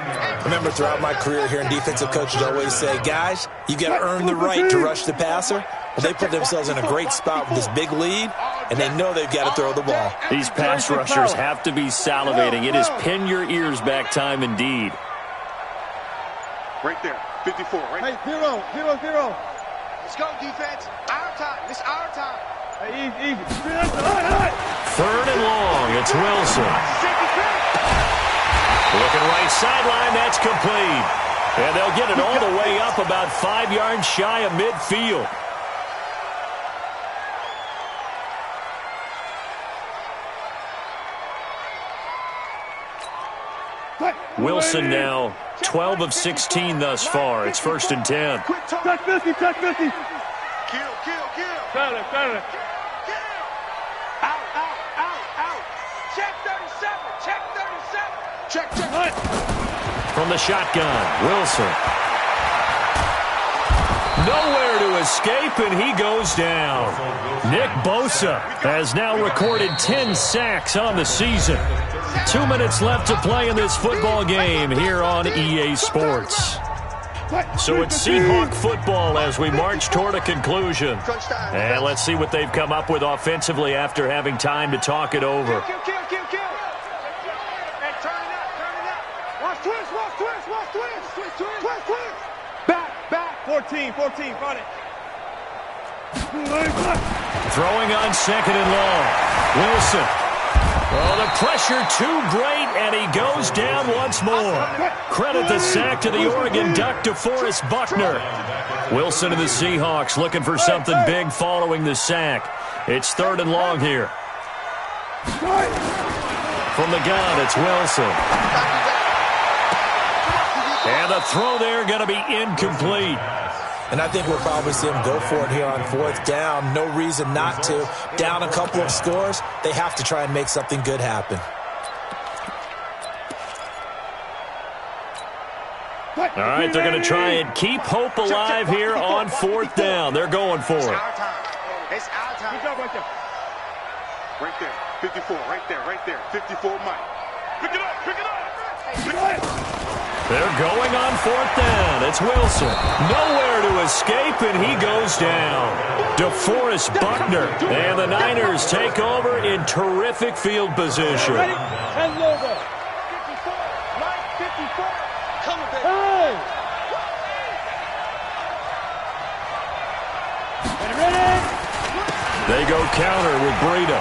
Remember, throughout my career here in defensive coaches always say, guys, you got to earn the right to rush the passer. Well, they put themselves in a great spot with this big lead, and they know they've got to throw the ball. These pass rushers have to be salivating. It is pin your ears back time indeed. Right there, 54, right? Hey, 0, 0, 0. Let's go, defense. Our time. It's our time. Hey, easy. 3rd and long. It's Wilson. Looking right sideline. That's complete. And they'll get it all the way up about 5 yards shy of midfield. Wilson now 12 of 16 thus far. It's 1st and 10. Touch 50, touch 50. Kill. Got it. Out. Check 37. Check. From the shotgun, Wilson. Nowhere to escape, and he goes down. Nick Bosa has now recorded 10 sacks on the season. 2 minutes left to play in this football game here on EA Sports. So it's Seahawk football as we march toward a conclusion. And let's see what they've come up with offensively after having time to talk it over. Kill. Hey, turn it up. Watch twist. Back. 14, find it. Throwing on 2nd and long. Wilson. Oh, the pressure too great, and he goes down once more. Credit the sack to the Oregon Duck, DeForest Buckner. Wilson and the Seahawks looking for something big following the sack. It's 3rd and long here. From the gun, it's Wilson. And the throw there going to be incomplete. And I think we'll probably see him go for it here on 4th down. No reason not to. Down a couple of scores, they have to try and make something good happen. All right, they're going to try and keep hope alive here on 4th down. They're going for it. It's our time. Good job right there. Right there, 54, right there. 54, Mike. Pick it up. They're going on 4th down. It's Wilson. Nowhere to escape, and he goes down. DeForest Buckner. And the Niners take over in terrific field position. Ready? And over. 54, Mike, 54. Come on, baby. Hey! Ready? They go counter with Breida.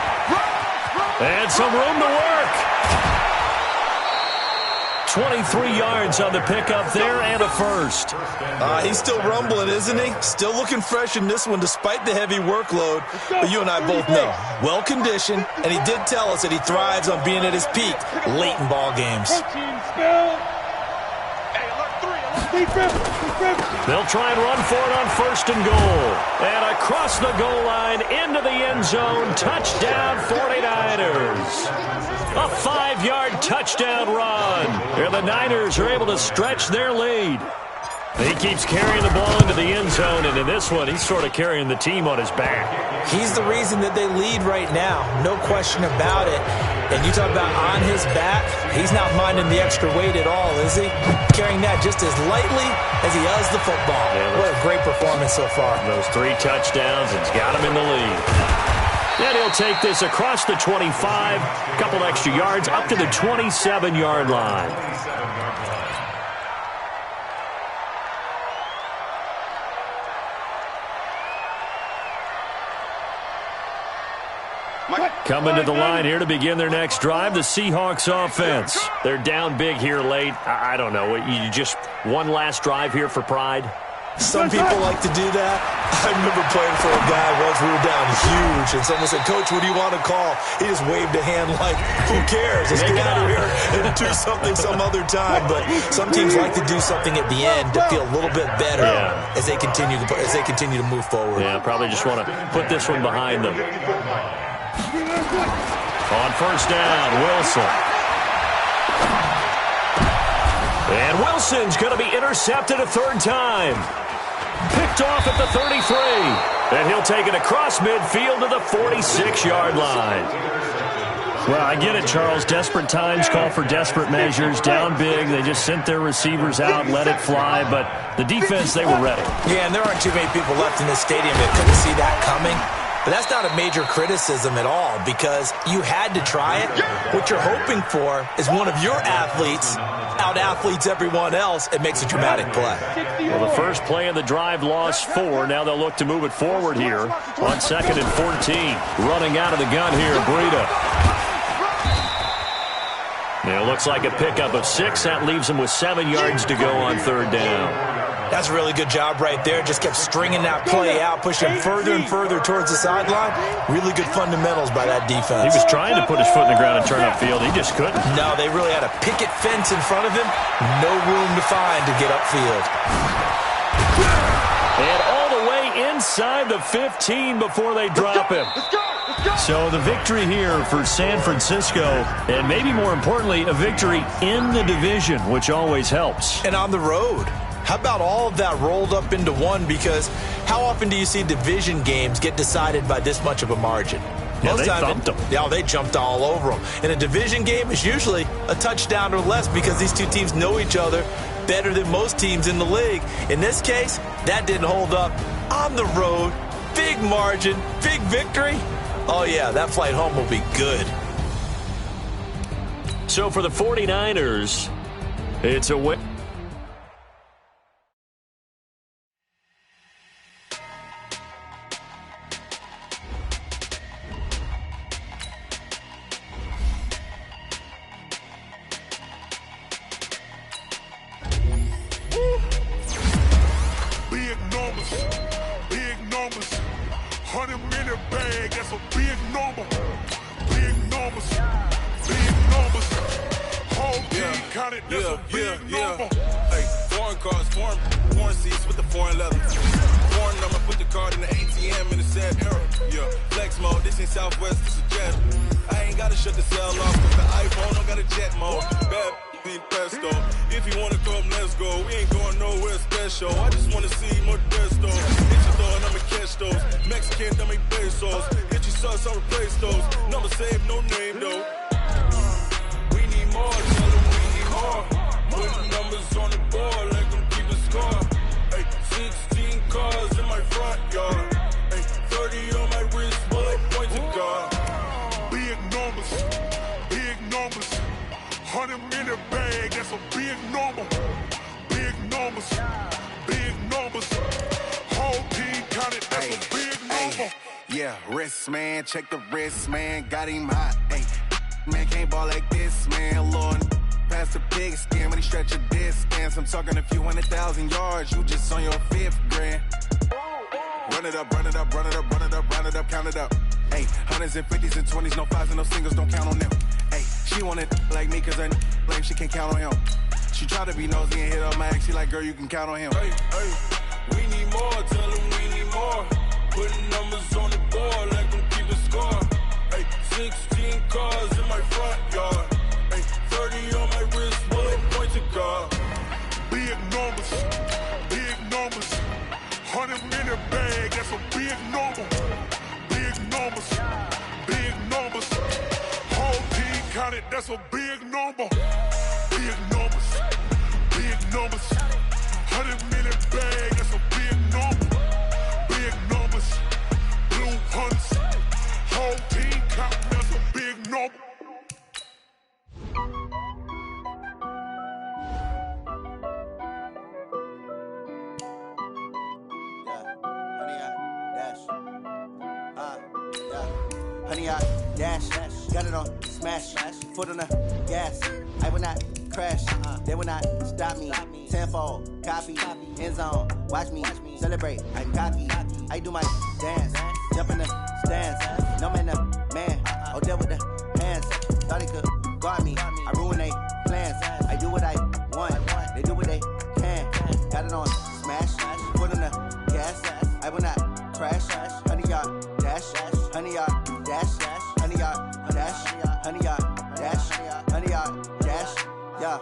And some room to work. 23 yards on the pickup there and a first. He's still rumbling, isn't he? Still looking fresh in this one despite the heavy workload. But you and I both know, well-conditioned, and he did tell us that he thrives on being at his peak late in ball games. They'll try and run for it on 1st and goal. And across the goal line into the end zone. Touchdown 49ers. A 5-yard touchdown run. And the Niners are able to stretch their lead. He keeps carrying the ball into the end zone, and in this one, he's sort of carrying the team on his back. He's the reason that they lead right now. No question about it. And you talk about on his back, he's not minding the extra weight at all, is he? Carrying that just as lightly as he does the football. Yeah, what a great performance so far. Those 3 touchdowns, it's got him in the lead. And he'll take this across the 25, a couple extra yards, up to the 27-yard line. Coming to the line here to begin their next drive, the Seahawks offense. They're down big here late. I don't know. You just one last drive here for pride? Some people like to do that. I remember playing for a guy once. We were down huge, and someone said, "Coach, what do you want to call?" He just waved a hand like, "Who cares? Let's get out of here and do something some other time." But some teams like to do something at the end to feel a little bit better as they continue to move forward. Yeah, probably just want to put this one behind them. On 1st down, Wilson. And Wilson's going to be intercepted a 3rd time. Picked off at the 33. And he'll take it across midfield to the 46-yard line. Well, I get it, Charles. Desperate times call for desperate measures. Down big, they just sent their receivers out, let it fly. But the defense, they were ready. Yeah, and there aren't too many people left in this stadium that couldn't see that coming. But that's not a major criticism at all because you had to try it. What you're hoping for is one of your athletes out-athletes everyone else and makes a dramatic play. Well, the first play of the drive lost 4. Now they'll look to move it forward here on 2nd and 14. Running out of the gun here, Breida. It looks like a pickup of 6. That leaves him with 7 yards to go on 3rd down. That's a really good job right there. Just kept stringing that play out, pushing him further and further towards the sideline. Really good fundamentals by that defense. He was trying to put his foot in the ground and turn upfield. He just couldn't. No, they really had a picket fence in front of him. No room to find to get upfield. And all the way inside the 15 before they drop him. So the victory here for San Francisco, and maybe more importantly, a victory in the division, which always helps. And on the road. How about all of that rolled up into one? Because how often do you see division games get decided by this much of a margin? Yeah, they thumped them. Yeah, they jumped all over them. And a division game is usually a touchdown or less because these two teams know each other better than most teams in the league. In this case, that didn't hold up. On the road, big margin, big victory. Oh, yeah, that flight home will be good. So for the 49ers, it's a win. Check the wrist, man, got him hot, ayy. Man, can't ball like this, man, Lord. Past the pig skin when he stretch a distance. I'm talking a few 100,000 yards, you just on your 5th grand. Run it up, run it up, run it up, run it up, run it up, count it up. Ayy, 100s and 50s and 20s, no 5s and no singles, don't count on them. Ayy, she want it like me cause her like she can't count on him. She try to be nosy and hit up my ex, she like, girl, you can count on him. Hey, hey, we need more, tell them we need more. Putting numbers on the board like them keeping score. Hey, 16 cars in my front yard. Hey, 30 on my wrist, bullet point to God. Big numbers, 100-minute bag, that's a big number. Big numbers, whole team counted, that's a big number. Big numbers, 100-minute bag, that's a big number. Big numbers, blue hunts, whole team counting, that's a big number. Honey, I dash, got it on smash, foot on the gas. I will not crash, they will not stop me. Tenfold, copy, end zone, watch me celebrate. I'm cocky, I do my dance, jump in the stands. No man, the man, oh, there with the hands. Thought he could guard me, I ruin they plans. I do what I want, they do what they can. Got it on smash, foot on the gas. I will not crash, honey, y'all dash, honey, y'all dash, honey, y'all dash, honey, y'all dash, honey, y'all dash, yeah.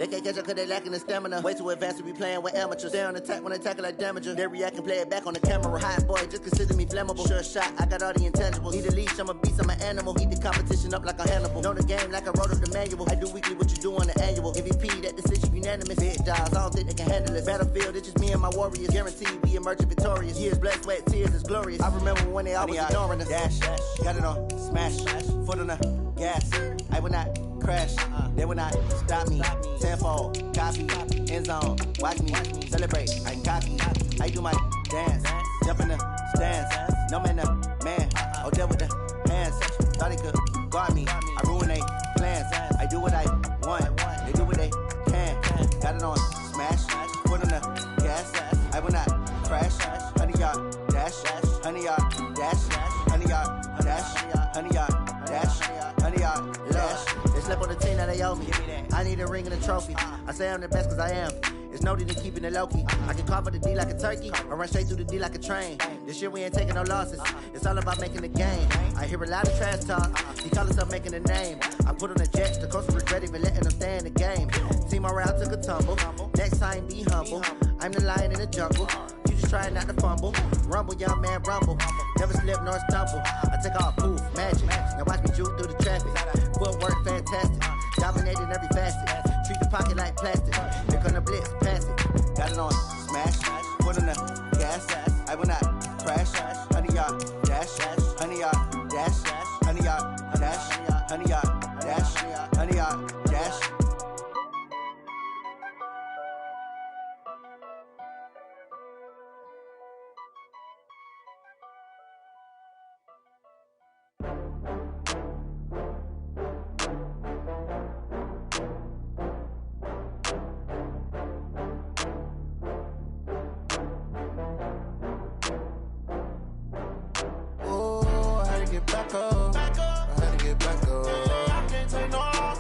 They can't catch up cause they lacking the stamina. Way too advanced to be playing with amateurs. Stay on attack when they tackle like damager. They react and play it back on the camera. Hot boy, just consider me flammable. Sure shot, I got all the intangibles. Need a leash, I'm a beast, I'm an animal. Heat the competition up like a Hannibal. Know the game like I wrote up the manual. I do weekly what you do on the annual. MVP, that decision unanimous. Big dogs, I don't think they can handle it. Battlefield, it's just me and my warriors. Guaranteed we emerging victorious. Years, blood, sweat, tears, it's glorious. I remember when they always ignoring us. Dash, got it on, smash, foot on the gas. I will not crash, they will not stop me. Tenfold, copy, end zone, watch me celebrate. I'm cocky, I do my dance, jump in the stands. No man, man, oh there with the hands. Thought he could guard me, I ruin they plans. I do what I want, they do what they can. Got it on, smash, foot on the gas. I will not crash, 100-yard dash, 100-yard dash, 100-yard dash, 100-yard dash, 100-yard dash. They slept on the team, now they owe me. I need a ring and a trophy. I say I'm the best cause I am. It's noted in keeping it low-key. I can carve the D like a turkey, or run straight through the D like a train. This year we ain't taking no losses. It's all about making the game. I hear a lot of trash talk. He call himself making a name. I put on the jet, the coach regret even letting them stay in the game. Team around took a tumble. Next time be humble. I'm the lion in the jungle. You just trying not to fumble. Rumble, young man, rumble. Never slip nor stumble. I take off, poof, magic. Now watch me juke through the traffic. Footwork fantastic. Dominating every facet. Treat the pocket like plastic. Here come the blitz, pass it. Got it on, smash, foot on the gas. I will not crash. 100-yard dash, 100-yard dash, 100-yard dash, 100-yard dash, 100-yard dash. Back up. I had to get back up. I can't take no loss.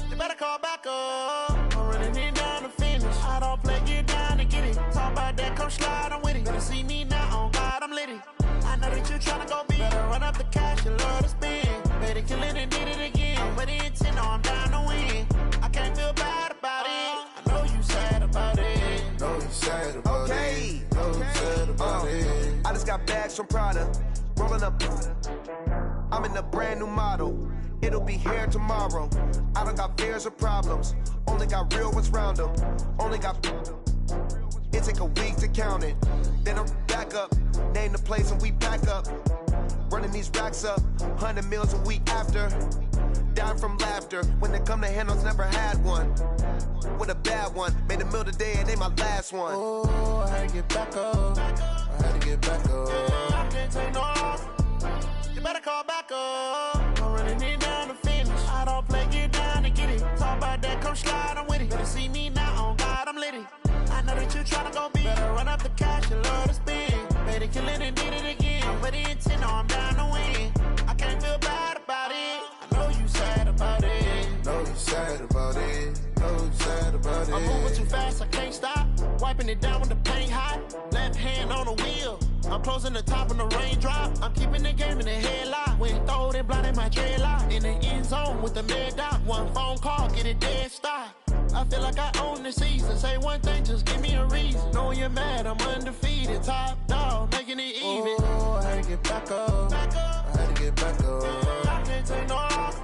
You better call back up. I'm running it down to finish. I don't play, get down and get it. Talk about that, come slide, I'm with it. Better see me now, on God, I'm litty. I know that you tryna go big. Better run up the cash, you love to spend. Better kill it and did it again. But the intent, no, I'm down to win. I can't feel bad about it. I know you sad about it. Know you sad about it. Know you sad about it. I just got bags from Prada. Rolling up, I'm in a brand new model. It'll be here tomorrow. I don't got fears or problems. Only got real ones round them. Only got. It take a week to count it. Then I'm back up. Name the place and we pack up. Running these racks up. 100 meals a week after. Dying from laughter. When they come to handles, never had one. With a bad one. Made a meal today and they my last one. Oh, I had to get back up. I had to get back up. I can't take no loss. You better call back up. I'm running it down to finish. I don't play, get down and get it. Talk about that, come slide, I'm with it. Better see me now, on God, I'm litty. I know that you tryna go big. Better run up the cash, you love to spend. Better kill it and did it again. But the intent, no, I'm down to win. I can't feel bad about it. I know you sad about it. Know you sad about it. Know you sad about it. I'm moving too fast, I can't stop. Wiping it down with the paint hot. Left hand on the wheel. I'm closing the top on the raindrop. I'm keeping the game in the headlock. When throwed and blinded my dreadlock. In the end zone with the mad dot. One phone call, get it dead stop. I feel like I own the season. Say one thing, just give me a reason. Knowing you're mad, I'm undefeated. Top dog, making it even. Oh, I had to get back up. I had to get back up. I can't take no loss.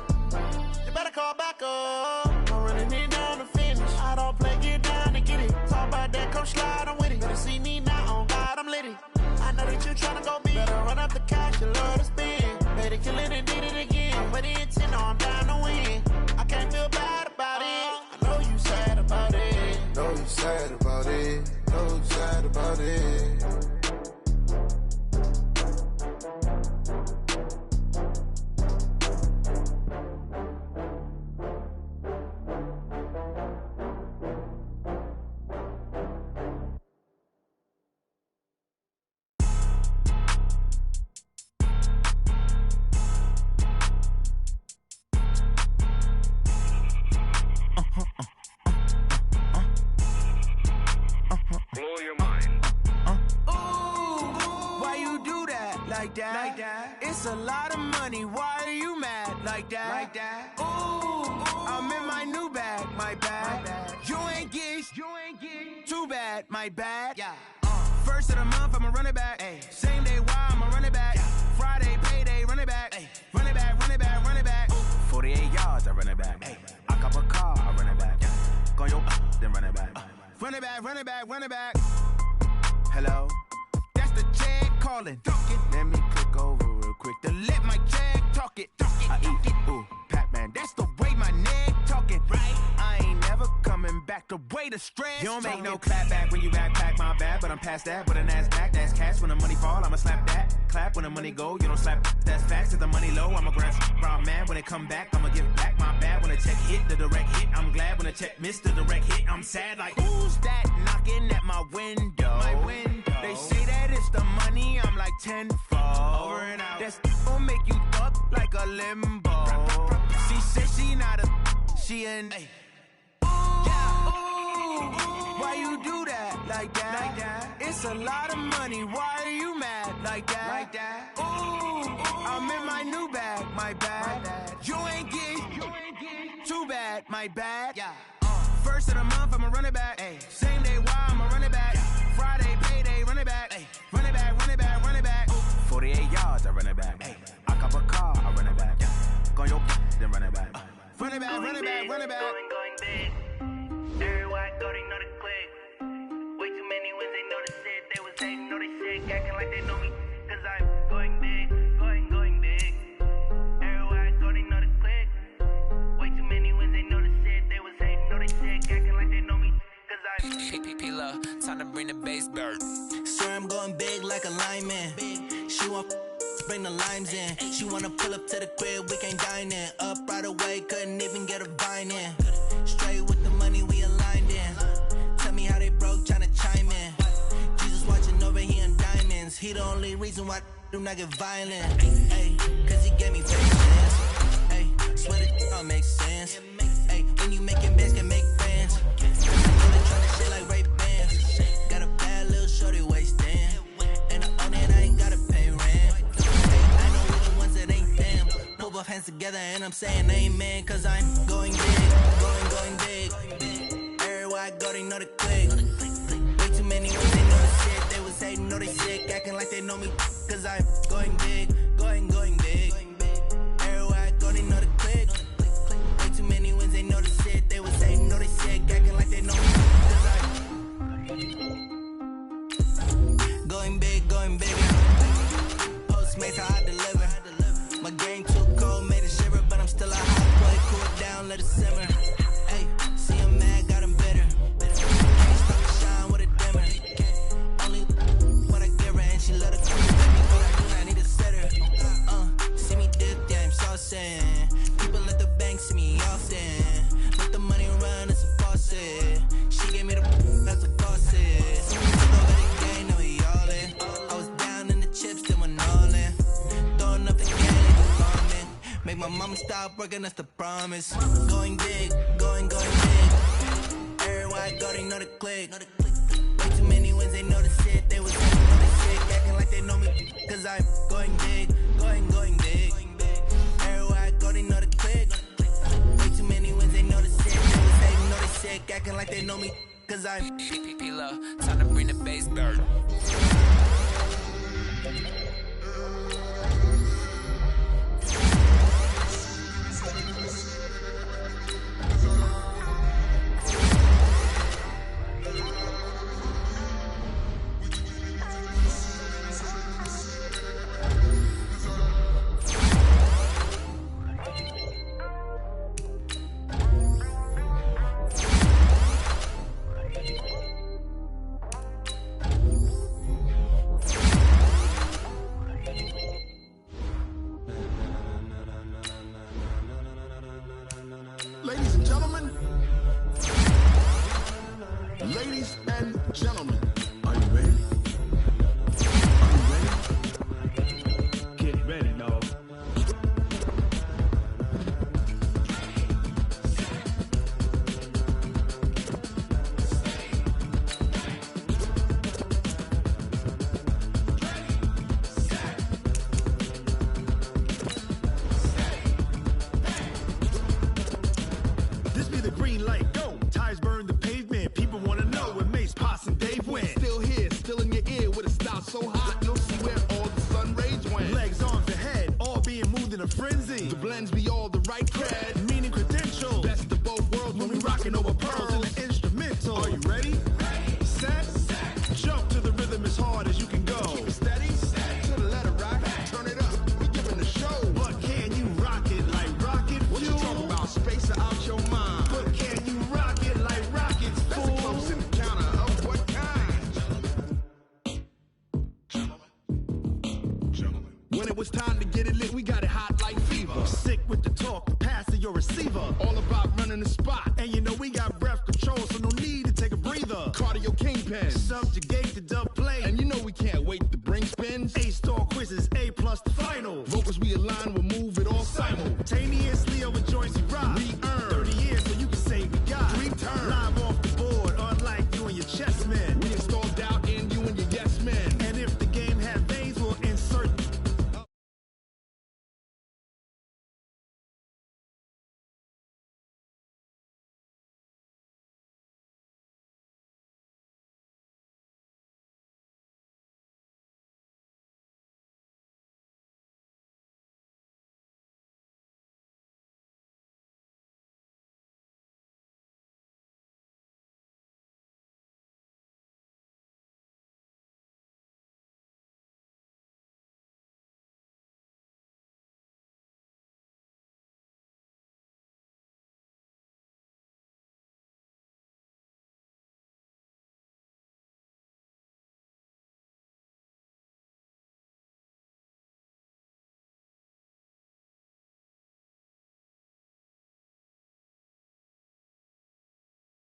You better call back up. I'm running it down to finish. I don't play, get down and get it. Talk about that, come slide, I'm with it. Better see me now, on God, I'm litty. I know that you tryna go big. Better run up the cash, you love to spend. Better kill it and did it again. But the intent, no, I'm down to win. I can't feel bad about it. I know you sad about it. Know you sad about it. Know you sad about it. that. It's a lot of money, why are you mad like that? Ooh, I'm in my new bag, my bad. You ain't get too bad, my bad. First of the month, I'ma run it back. Same day, why I'ma run it back. Friday, payday, run it back. Run it back, run it back, run it back. 48 yards, I run it back. I cop a car, I run it back. Go your then run it back. Run it back, run it back, run it back. Hello? That's the check calling. Let me click over real quick to let my check talk it. I eat it, ooh, Pac-Man. That's the way my neck talking. Right? I ain't never coming back the way the stress. You don't make no clap back when you backpack, my bad. But I'm past that with a NASDAQ. That's cash when the money fall, I'ma slap that. Clap when the money go, you don't slap. That's facts. If the money low, I'ma grab brown man. When it come back, I'ma give back my bad. When the check hit, the direct hit. I'm glad when the check missed the direct hit. I'm sad like, who's that knocking at my window? My window. They say that it's the money, I'm like tenfold. Over and out. That's gon' make you up like a limbo. She said she not a, she an. Why you do that like that? It's a lot of money, why are you mad like that? Ooh, I'm in my new bag, my bad. You ain't get too bad, my bad. First of the month, I'ma run it back. Same day, why I'ma run it back. Friday, payday, run it back. Run it back, run it back, run it back. 48 yards, I run it back. I cop a car, I run it back. Go your then run it back. Run it back, run it back, run it back. Going big. Everywhere I go, they know the click. Way too many wins, they know the shit. They was hating, know they sick, acting like they know me. Cause I'm going big, going big. Everywhere I go, they know the click. Way too many wins, they know the shit. They was hating, know they sick, acting like they know me. Cause I'm P-P-P-Love, time to bring the bass bird. Swear I'm going big like a lineman. She want bring the limes in. She wanna pull up to the crib, we can't dine in. Up right away, couldn't even get a vine in. Straight with the money we aligned in. Tell me how they broke, tryna chime in. Jesus watching over here in diamonds. He the only reason why I do not get violent. Ay, cause he gave me patience. Ay, swear that don't make sense. Ay, when you making bands, can make friends. They tryna shit like Ray-Bans. Got a bad little shorty wasting. And I own it, I ain't gotta pay rent. I know we the ones that ain't them. Pull both hands together and I'm saying amen. Cause I'm going big, going big. Everywhere I go, they know the click. Way too many ways, they know the shit. They was hating, know they sick, acting like they know me. Cause I'm going big, going big. Everywhere I go, they know the click. Way too many wins, they know the shit. They was hating, know they sick, acting like they know me. Cause I'm going big. Postmates, how I deliver. My game too cold, made it shiver, but I'm still a hot boy. Cool it down, let it simmer. Hey, see him mad, got him bitter. Can't stop to shine with a dimmer. Only what I give her, and she let her come with me, but I do not need a sitter. See me dip, yeah, I'm saucing. People at the bank see me often. Let the money run, it's a faucet. She gave me the that's a faucet. Took over the game, now we all in. I was down in the chips, then went all in. Throwing up the game, bombing. Make my mama stop working, that's the promise. Going big, going big. Everywhere I go, they know the click. Way too many wins, they know the shit. They was hating, know they sick, acting like they know me. Cause I'm going big, going big. Everywhere I go, they know the click. Way too many wins, they know the shit. They was hating, know they sick, acting like they know me. Cause I'm P-P-P-Love, time to bring the bass bird. Ladies and gentlemen, are you ready? Are you ready? Get ready, dog. in a frenzy. The blends be all the right cred, meaning credentials. Best of both worlds when we rockin' over pearls in the instrumental. Are you ready? Set. Jump to the rhythm as hard as you can go. Keep it steady. To the letter rock. Turn it up. We giving the show. But can you rock it like rocket fuel? What you talking about? Space out your mind. But can you rock it like rockets, fool? That's a close encounter of what kind? Gentlemen. When it was time to get it lit, we got it hot like fever. Sick with the talk, pass to your receiver. All about running the spot. And you know we got breath control, so no need to take a breather. Cardio kingpin, subjugate the dub play. And you know we can't wait to bring spins. A-star quizzes, A+ the final. Vocals we align, we'll move it all simultaneously over joints we rock. We earn